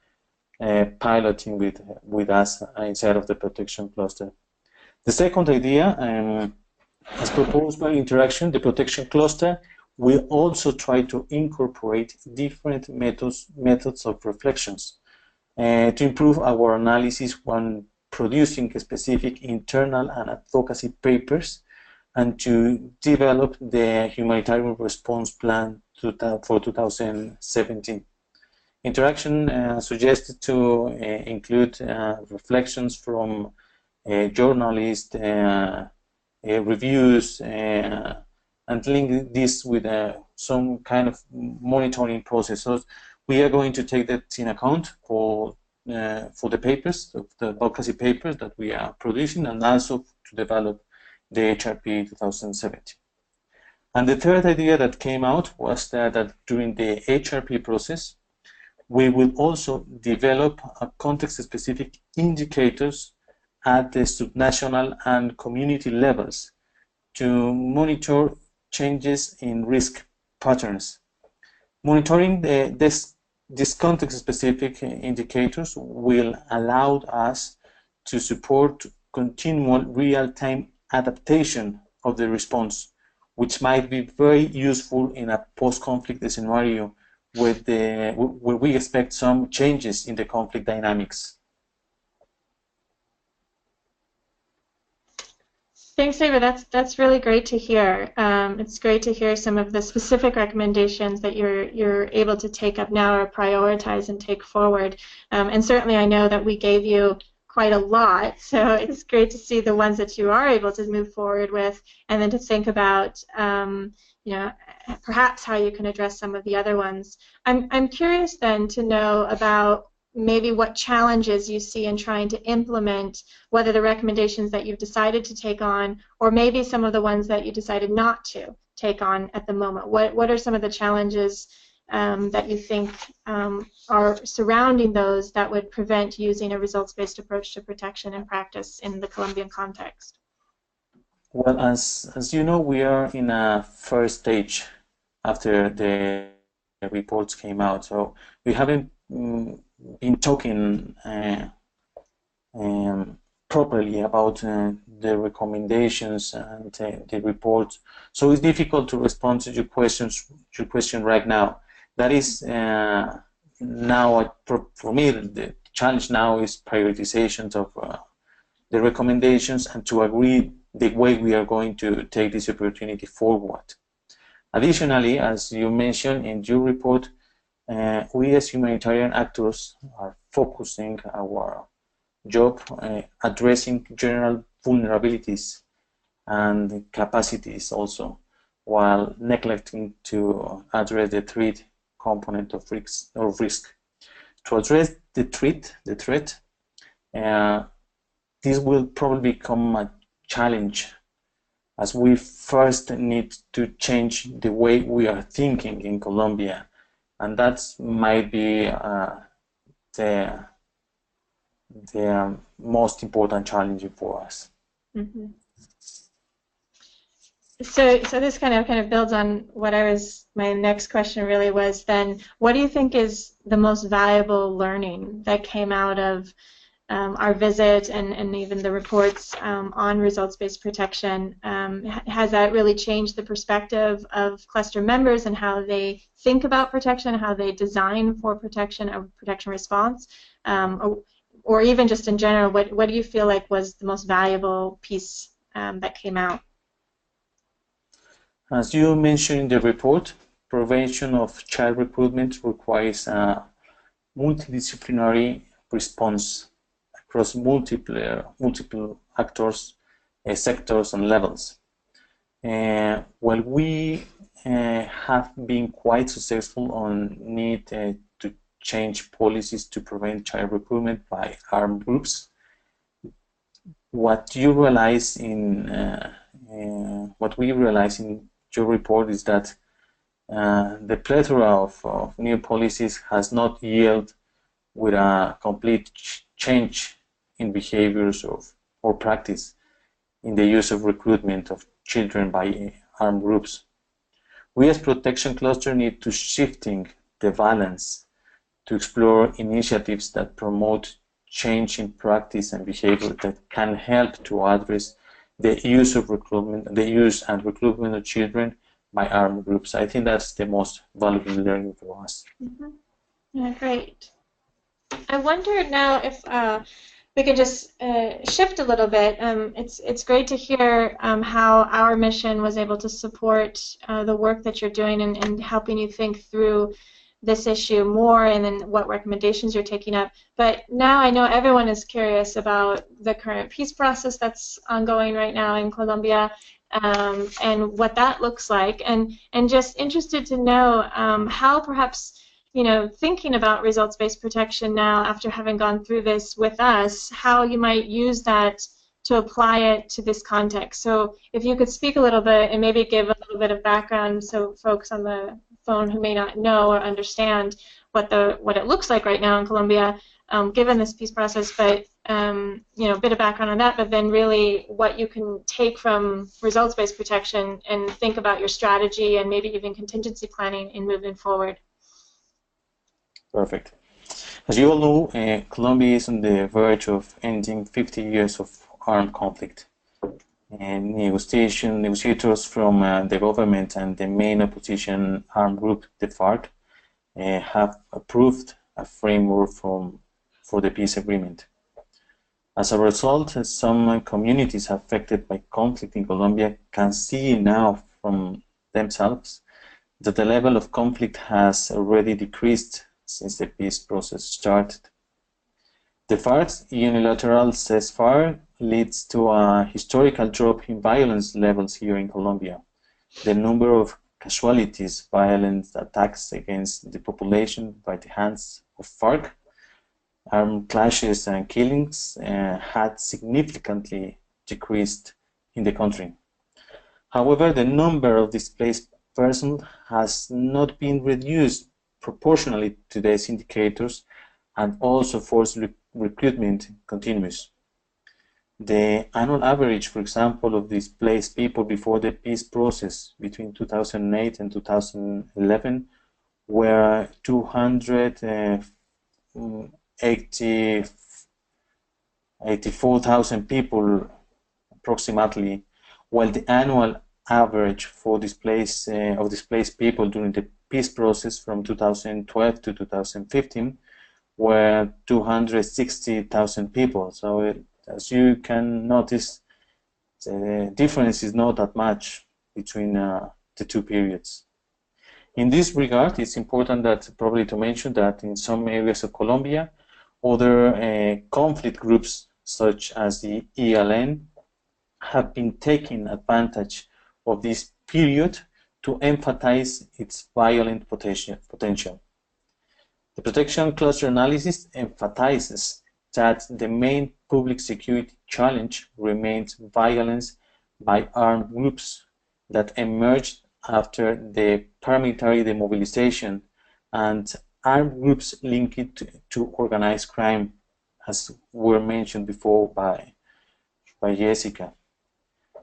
piloting with us inside of the protection cluster. The second idea, as proposed by Interaction, the protection cluster will also try to incorporate different methods of reflections to improve our analysis when producing specific internal and advocacy papers, and to develop the humanitarian response plan for 2017. Interaction suggested to include reflections from journalists, reviews, and link this with some kind of monitoring process. So we are going to take that in account for the papers, the advocacy papers that we are producing, and also to develop the HRP 2017. And the third idea that came out was that during the HRP process, we will also develop context-specific indicators at the subnational and community levels to monitor changes in risk patterns. Monitoring these context-specific indicators will allow us to support continual real-time adaptation of the response, which might be very useful in a post-conflict scenario where we expect some changes in the conflict dynamics. Thanks, David. That's really great to hear. It's great to hear some of the specific recommendations that you're able to take up now or prioritize and take forward. And certainly, I know that we gave you quite a lot, so it's great to see the ones that you are able to move forward with, and then to think about, you know, perhaps how you can address some of the other ones. I'm curious then to know about maybe what challenges you see in trying to implement whether the recommendations that you've decided to take on, or maybe some of the ones that you decided not to take on at the moment. What are some of the challenges that you think are surrounding those that would prevent using a results-based approach to protection and practice in the Colombian context? Well, as you know, we are in a first stage after the reports came out, so we haven't been talking properly about the recommendations and the report. So it's difficult to respond to your question right now. That is now, for me, the challenge now is prioritizations of the recommendations and to agree the way we are going to take this opportunity forward. Additionally, as you mentioned in your report, we as humanitarian actors are focusing our job addressing general vulnerabilities and capacities also, while neglecting to address the threat component of risk. To address the threat, this will probably become a challenge, as we first need to change the way we are thinking in Colombia, and that might be the most important challenge for us. Mm-hmm. So this kind of builds on what my next question really was then, what do you think is the most valuable learning that came out of our visit and even the reports on results-based protection? Has that really changed the perspective of cluster members and how they think about protection, how they design for protection or protection response? Or even just in general, what do you feel like was the most valuable piece that came out? As you mentioned in the report, prevention of child recruitment requires a multidisciplinary response across multiple actors, sectors, and levels. While we have been quite successful on need to change policies to prevent child recruitment by armed groups, what we realize in your report is that the plethora of new policies has not yielded with a complete change in behaviors or practice in the use of recruitment of children by armed groups. We as Protection Cluster need to shifting the balance to explore initiatives that promote change in practice and behavior that can help to address the use and recruitment of children by armed groups. I think that's the most valuable learning for us. Mm-hmm. Yeah, great. I wonder now if we could just shift a little bit. It's great to hear how our mission was able to support the work that you're doing and helping you think through this issue more, and then what recommendations you're taking up. But now I know everyone is curious about the current peace process that's ongoing right now in Colombia, and what that looks like, and just interested to know how perhaps, you know, thinking about results-based protection now after having gone through this with us, how you might use that to apply it to this context. So if you could speak a little bit and maybe give a little bit of background so folks on the phone who may not know or understand what it looks like right now in Colombia, given this peace process, but you know, a bit of background on that, but then really what you can take from results-based protection and think about your strategy and maybe even contingency planning in moving forward. Perfect. As you all know, Colombia is on the verge of ending 50 years of armed conflict. And negotiators from the government and the main opposition armed group, the FARC, have approved a framework for the peace agreement. As a result, some communities affected by conflict in Colombia can see now from themselves that the level of conflict has already decreased since the peace process started. The FARC's unilateral ceasefire leads to a historical drop in violence levels here in Colombia. The number of casualties, violent attacks against the population by the hands of FARC, armed clashes and killings had significantly decreased in the country. However, the number of displaced persons has not been reduced proportionally to these indicators, and also forced recruitment continues. The annual average, for example, of displaced people before the peace process between 2008 and 2011 were 284,000 people approximately, while the annual average for displaced people during the peace process from 2012 to 2015 were 260,000 people. So as you can notice, the difference is not that much between the two periods. In this regard, it's important probably to mention that in some areas of Colombia, other conflict groups such as the ELN have been taking advantage of this period to emphasize its violent potential. The Protection Cluster analysis emphasizes that the main public security challenge remains violence by armed groups that emerged after the paramilitary demobilization and armed groups linked to organized crime, as were mentioned before by Jessica.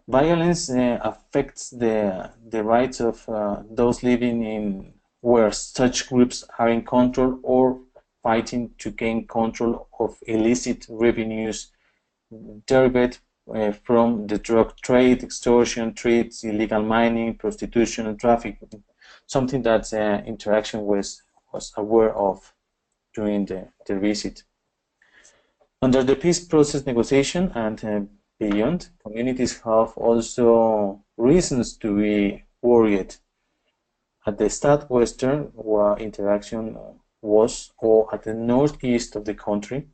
Violence affects the rights of those living in where such groups are in control or fighting to gain control of illicit revenues derived from the drug trade, extortion, threats, illegal mining, prostitution, and trafficking, something that Interaction was aware of during the visit. Under the peace process negotiation and beyond, communities have also reasons to be worried. At the southwestern, where Interaction was, or at the northeast of the country,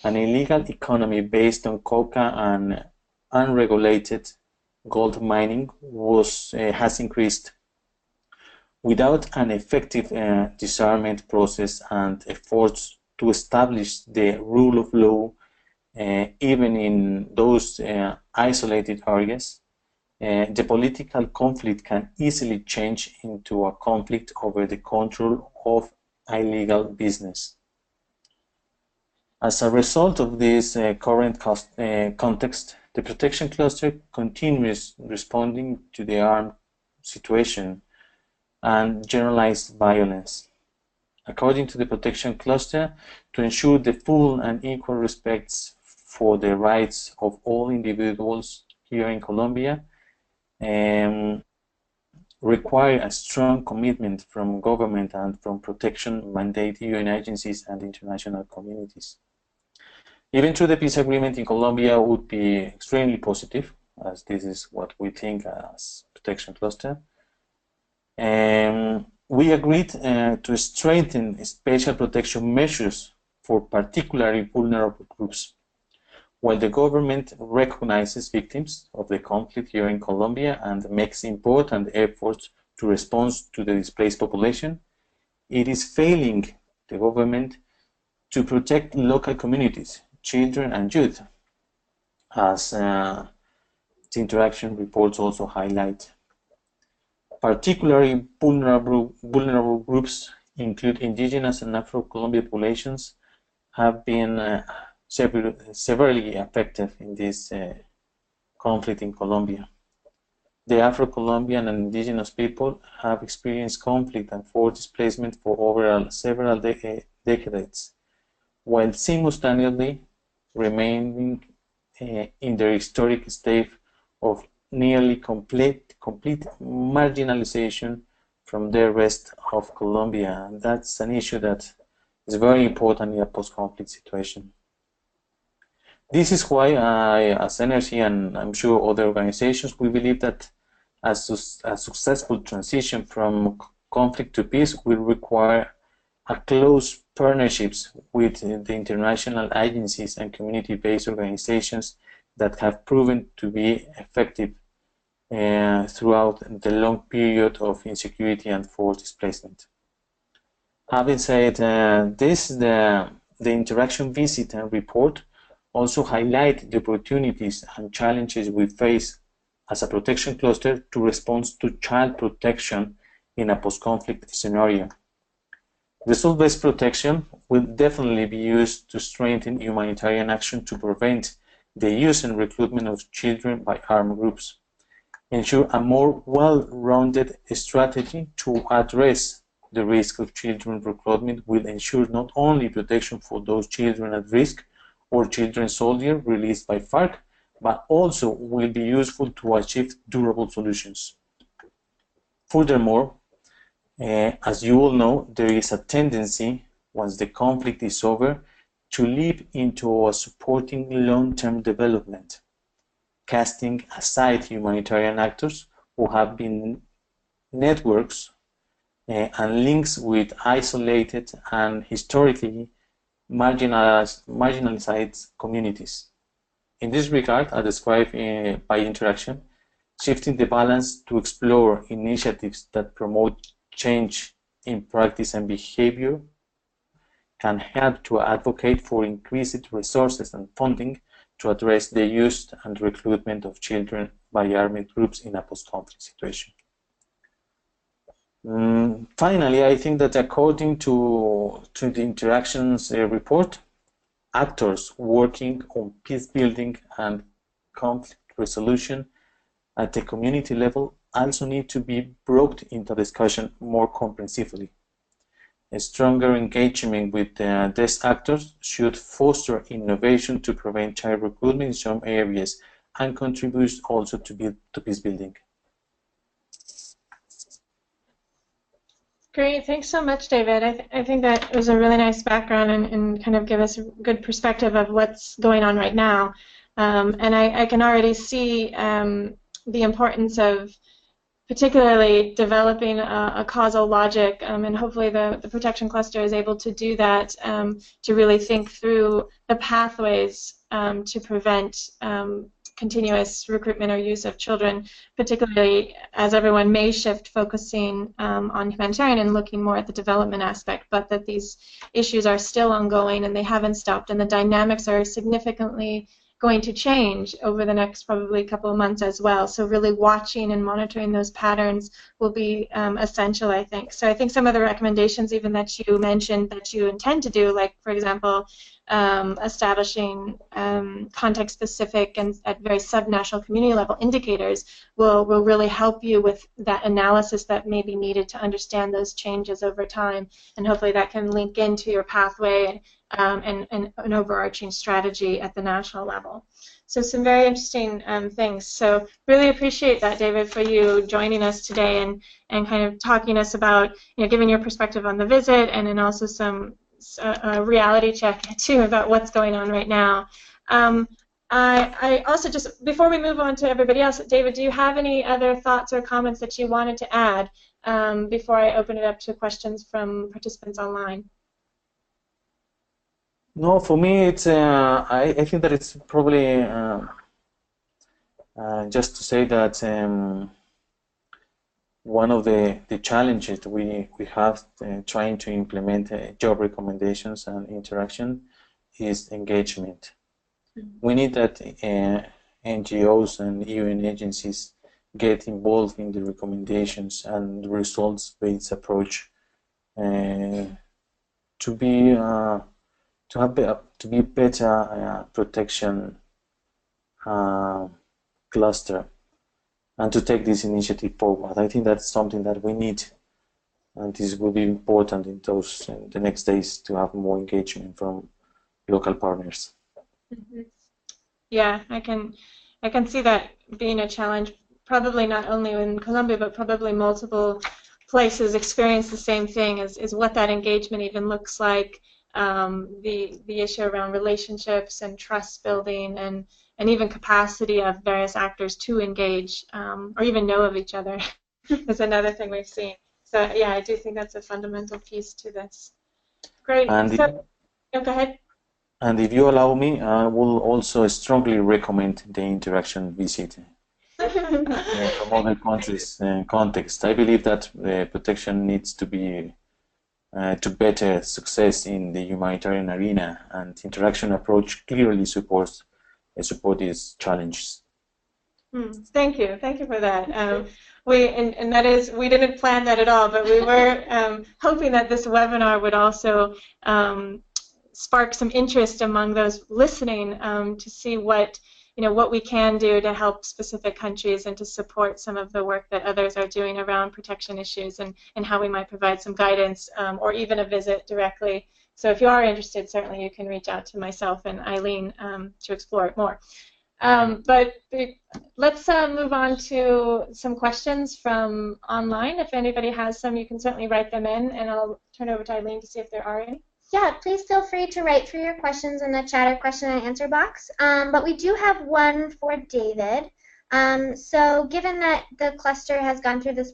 an illegal economy based on coca and unregulated gold mining has increased. Without an effective disarmament process and efforts to establish the rule of law, even in those isolated areas, the political conflict can easily change into a conflict over the control of illegal business. As a result of this current context, the Protection Cluster continues responding to the armed situation and generalized violence. According to the protection cluster, to ensure the full and equal respect for the rights of all individuals here in Colombia, require a strong commitment from government and from protection mandate UN agencies and international communities. Even though the peace agreement in Colombia would be extremely positive, as this is what we think as protection cluster, we agreed to strengthen special protection measures for particularly vulnerable groups. While the government recognizes victims of the conflict here in Colombia and makes important efforts to respond to the displaced population, it is failing the government to protect local communities, children and youth, as the interaction reports also highlight. Particularly vulnerable groups include indigenous and Afro-Colombian populations have been severely affected in this conflict in Colombia. The Afro-Colombian and indigenous people have experienced conflict and forced displacement for over several decades, while simultaneously remaining in their historic state of nearly complete marginalization from the rest of Colombia. And that's an issue that is very important in a post-conflict situation. This is why as NRC and I'm sure other organizations, we believe that a successful transition from conflict to peace will require a close partnerships with the international agencies and community-based organizations that have proven to be effective throughout the long period of insecurity and forced displacement. Having said this, the interaction visit and report also highlight the opportunities and challenges we face as a protection cluster to respond to child protection in a post-conflict scenario. Result-based protection will definitely be used to strengthen humanitarian action to prevent the use and recruitment of children by armed groups, ensure a more well-rounded strategy to address the risk of children recruitment will ensure not only protection for those children at risk or children soldiers released by FARC, but also will be useful to achieve durable solutions. Furthermore, as you all know, there is a tendency, once the conflict is over, to leap into a supporting long-term development, casting aside humanitarian actors who have been networks and links with isolated and historically marginalized communities. In this regard, as described by interaction, shifting the balance to explore initiatives that promote change in practice and behavior can help to advocate for increased resources and funding to address the use and recruitment of children by armed groups in a post-conflict situation. Finally, I think that according to the interactions report, actors working on peace building and conflict resolution at the community level also need to be brought into discussion more comprehensively. A stronger engagement with these actors should foster innovation to prevent child recruitment in some areas and contribute also to peace building. Great, thanks so much, David. I think that was a really nice background and kind of give us a good perspective of what's going on right now. And I can already see the importance of particularly developing a causal logic, and hopefully the protection cluster is able to do that, to really think through the pathways to prevent continuous recruitment or use of children, particularly as everyone may shift focusing on humanitarian and looking more at the development aspect, but that these issues are still ongoing and they haven't stopped, and the dynamics are significantly going to change over the next probably couple of months as well. So really watching and monitoring those patterns will be essential, I think. So I think some of the recommendations even that you mentioned that you intend to do, like for example, establishing context-specific and at very subnational community level indicators will really help you with that analysis that may be needed to understand those changes over time, and hopefully that can link into your pathway and an overarching strategy at the national level. So some very interesting things. So really appreciate that, David, for you joining us today and kind of talking to us about, giving your perspective on the visit, and then also some reality check too about what's going on right now. I also, just before we move on to everybody else, David, do you have any other thoughts or comments that you wanted to add before I open it up to questions from participants online? No, for me, it's. I think that it's probably just to say that one of the challenges we have trying to implement job recommendations and interaction is engagement. Mm-hmm. We need that NGOs and UN agencies get involved in the recommendations and results-based approach to be better protection cluster, and to take this initiative forward. I think that's something that we need, and this will be important in the next days to have more engagement from local partners. Mm-hmm. Yeah, I can see that being a challenge. Probably not only in Colombia, but probably multiple places experience the same thing. Is what that engagement even looks like. The issue around relationships and trust building and even capacity of various actors to engage or even know of each other is another thing we've seen. So yeah, I do think that's a fundamental piece to this. Great. And go ahead. And if you allow me, I will also strongly recommend the interaction visit from other countries' context. I believe that protection needs to be to better success in the humanitarian arena, and interaction approach clearly support these challenges. Thank you for that. And that is, we didn't plan that at all, but we were hoping that this webinar would also spark some interest among those listening to see what we can do to help specific countries and to support some of the work that others are doing around protection issues, and how we might provide some guidance or even a visit directly. So if you are interested, certainly you can reach out to myself and Eileen to explore it more. But let's move on to some questions from online. If anybody has some, you can certainly write them in, and I'll turn over to Eileen to see if there are any. Yeah, please feel free to write through your questions in the chat or question and answer box. But we do have one for David. So given that the cluster has gone through this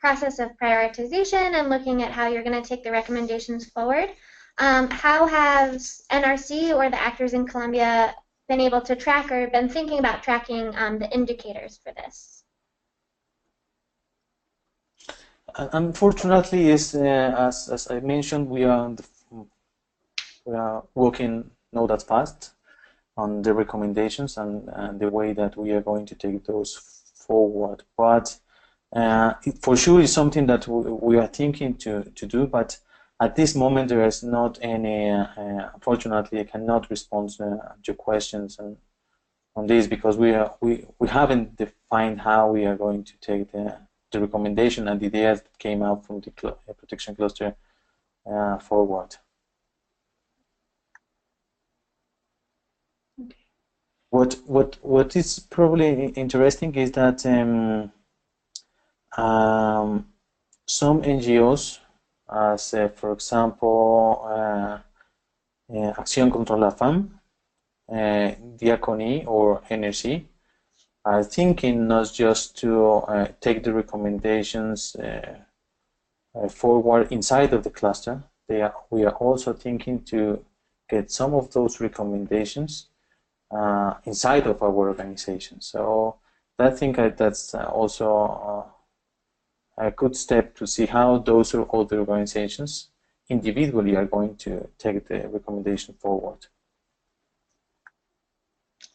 process of prioritization and looking at how you're going to take the recommendations forward, how has NRC or the actors in Colombia been able to track or been thinking about tracking the indicators for this? Unfortunately, as I mentioned, we are working not that fast on the recommendations and the way that we are going to take those forward. But it for sure is something that we are thinking to do. But at this moment, there is not any. Unfortunately, I cannot respond to your questions on this because we haven't defined how we are going to take the recommendation and the ideas that came out from the protection cluster forward. Okay. What is probably interesting is that some NGOs, as for example Acción contra la Fam, Diaconie or NRC, are thinking not just to take the recommendations forward inside of the cluster. We are also thinking to get some of those recommendations inside of our organization. So I think that's also a good step to see how those other organizations individually are going to take the recommendation forward.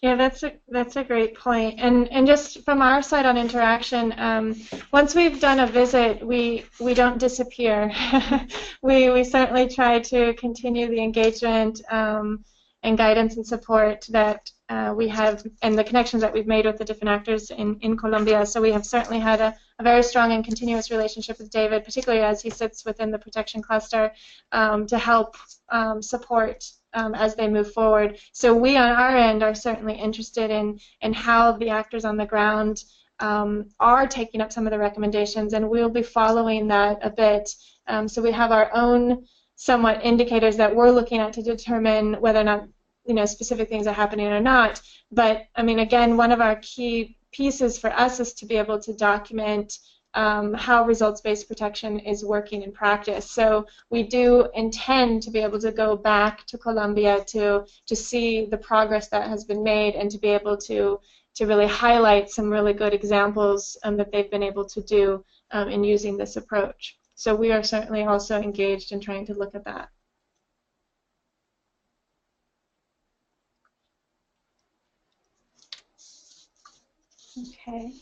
Yeah, that's a great point. And just from our side on interaction, once we've done a visit, we don't disappear. We certainly try to continue the engagement and guidance and support that we have, and the connections that we've made with the different actors in Colombia. So we have certainly had a very strong and continuous relationship with David, particularly as he sits within the protection cluster, to help support as they move forward. So we on our end are certainly interested in how the actors on the ground are taking up some of the recommendations, and we'll be following that a bit. So we have our own somewhat indicators that we're looking at to determine whether or not specific things are happening or not. But I mean, again, one of our key pieces for us is to be able to document how results-based protection is working in practice. So we do intend to be able to go back to Colombia to see the progress that has been made and to be able to really highlight some really good examples that they've been able to do in using this approach. So we are certainly also engaged in trying to look at that. Okay.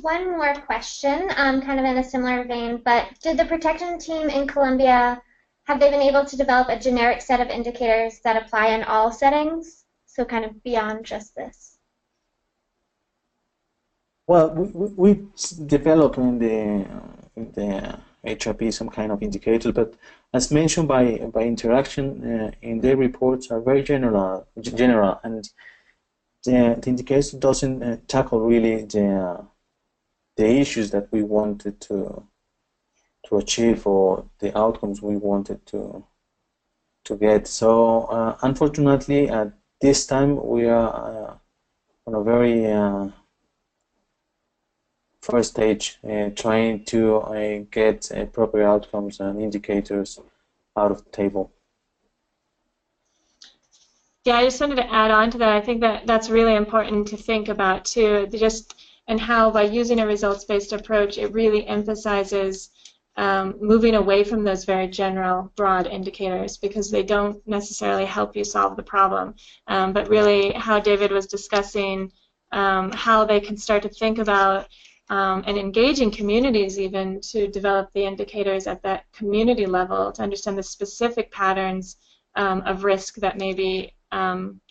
One more question, kind of in a similar vein, but did the protection team in Colombia, have they been able to develop a generic set of indicators that apply in all settings? So kind of beyond just this. Well, we developed in the HRP some kind of indicator, but as mentioned by interaction, in their reports are very general, and the indicator doesn't tackle really the issues that we wanted to achieve or the outcomes we wanted to get. So unfortunately, at this time we are on a very first stage, trying to get proper outcomes and indicators out of the table. Yeah, I just wanted to add on to that. I think that that's really important to think about too, and how by using a results-based approach, it really emphasizes moving away from those very general, broad indicators, because they don't necessarily help you solve the problem. But really, how David was discussing how they can start to think about and engaging communities even to develop the indicators at that community level to understand the specific patterns of risk that may be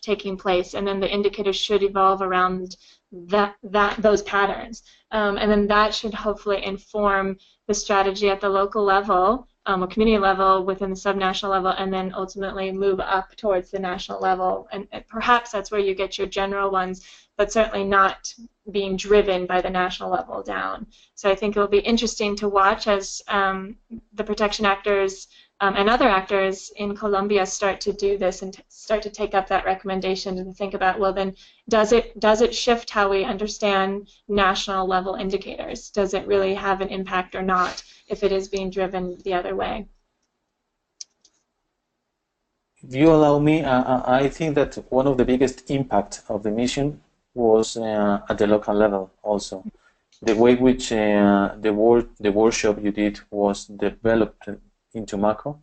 taking place, and then the indicators should evolve around those patterns, and then that should hopefully inform the strategy at the local level, or community level, within the subnational level, and then ultimately move up towards the national level. And perhaps that's where you get your general ones, but certainly not being driven by the national level down. So I think it will be interesting to watch as the protection actors and other actors in Colombia start to do this and start to take up that recommendation and think about, well, then does it shift how we understand national level indicators? Does it really have an impact or not if it is being driven the other way? If you allow me, I think that one of the biggest impact of the mission was at the local level also. The way which the workshop you did was developed in Tumaco,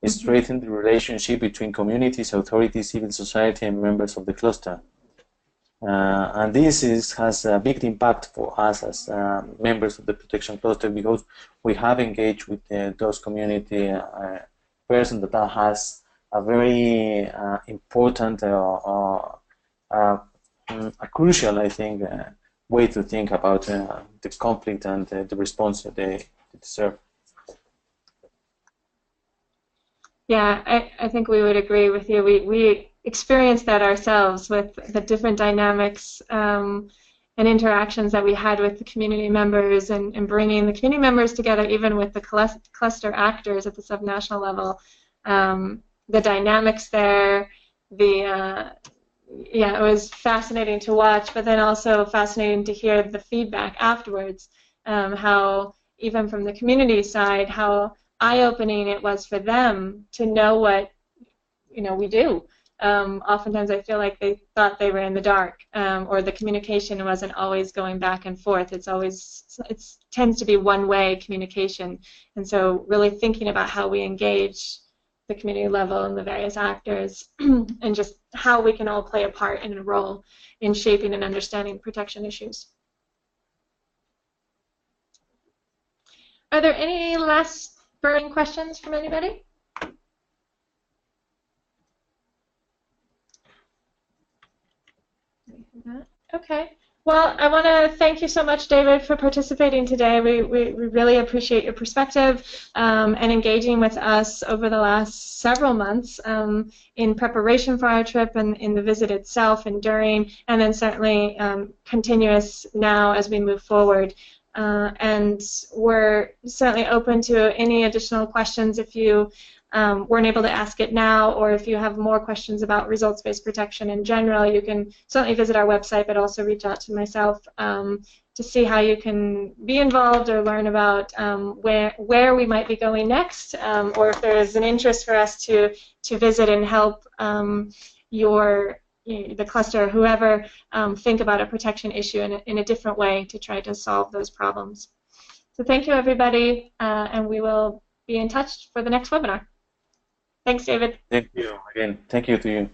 it strengthened the relationship between communities, authorities, civil society, and members of the cluster. And this has a big impact for us as members of the protection cluster, because we have engaged with those community persons that has a very important, a crucial, I think, way to think about the conflict and the response that they deserve. Yeah, I think we would agree with you. We experienced that ourselves with the different dynamics and interactions that we had with the community members, and bringing the community members together, even with the cluster actors at the subnational level. The dynamics there, yeah, it was fascinating to watch, but then also fascinating to hear the feedback afterwards. How even from the community side, how eye-opening it was for them to know what we do. Oftentimes I feel like they thought they were in the dark, or the communication wasn't always going back and forth. It tends to be one-way communication, and so really thinking about how we engage the community level and the various actors, and just how we can all play a part and a role in shaping and understanding protection issues. Are there any last burning questions from anybody? Okay. Well, I want to thank you so much, David, for participating today. We really appreciate your perspective and engaging with us over the last several months in preparation for our trip and in the visit itself and during, and then certainly continuous now as we move forward. And we're certainly open to any additional questions if you weren't able to ask it now, or if you have more questions about results-based protection in general, you can certainly visit our website, but also reach out to myself to see how you can be involved or learn about where we might be going next, or if there is an interest for us to visit and help the cluster or whoever think about a protection issue in a different way to try to solve those problems. So thank you, everybody, and we will be in touch for the next webinar. Thanks, David. Thank you again. Thank you to you.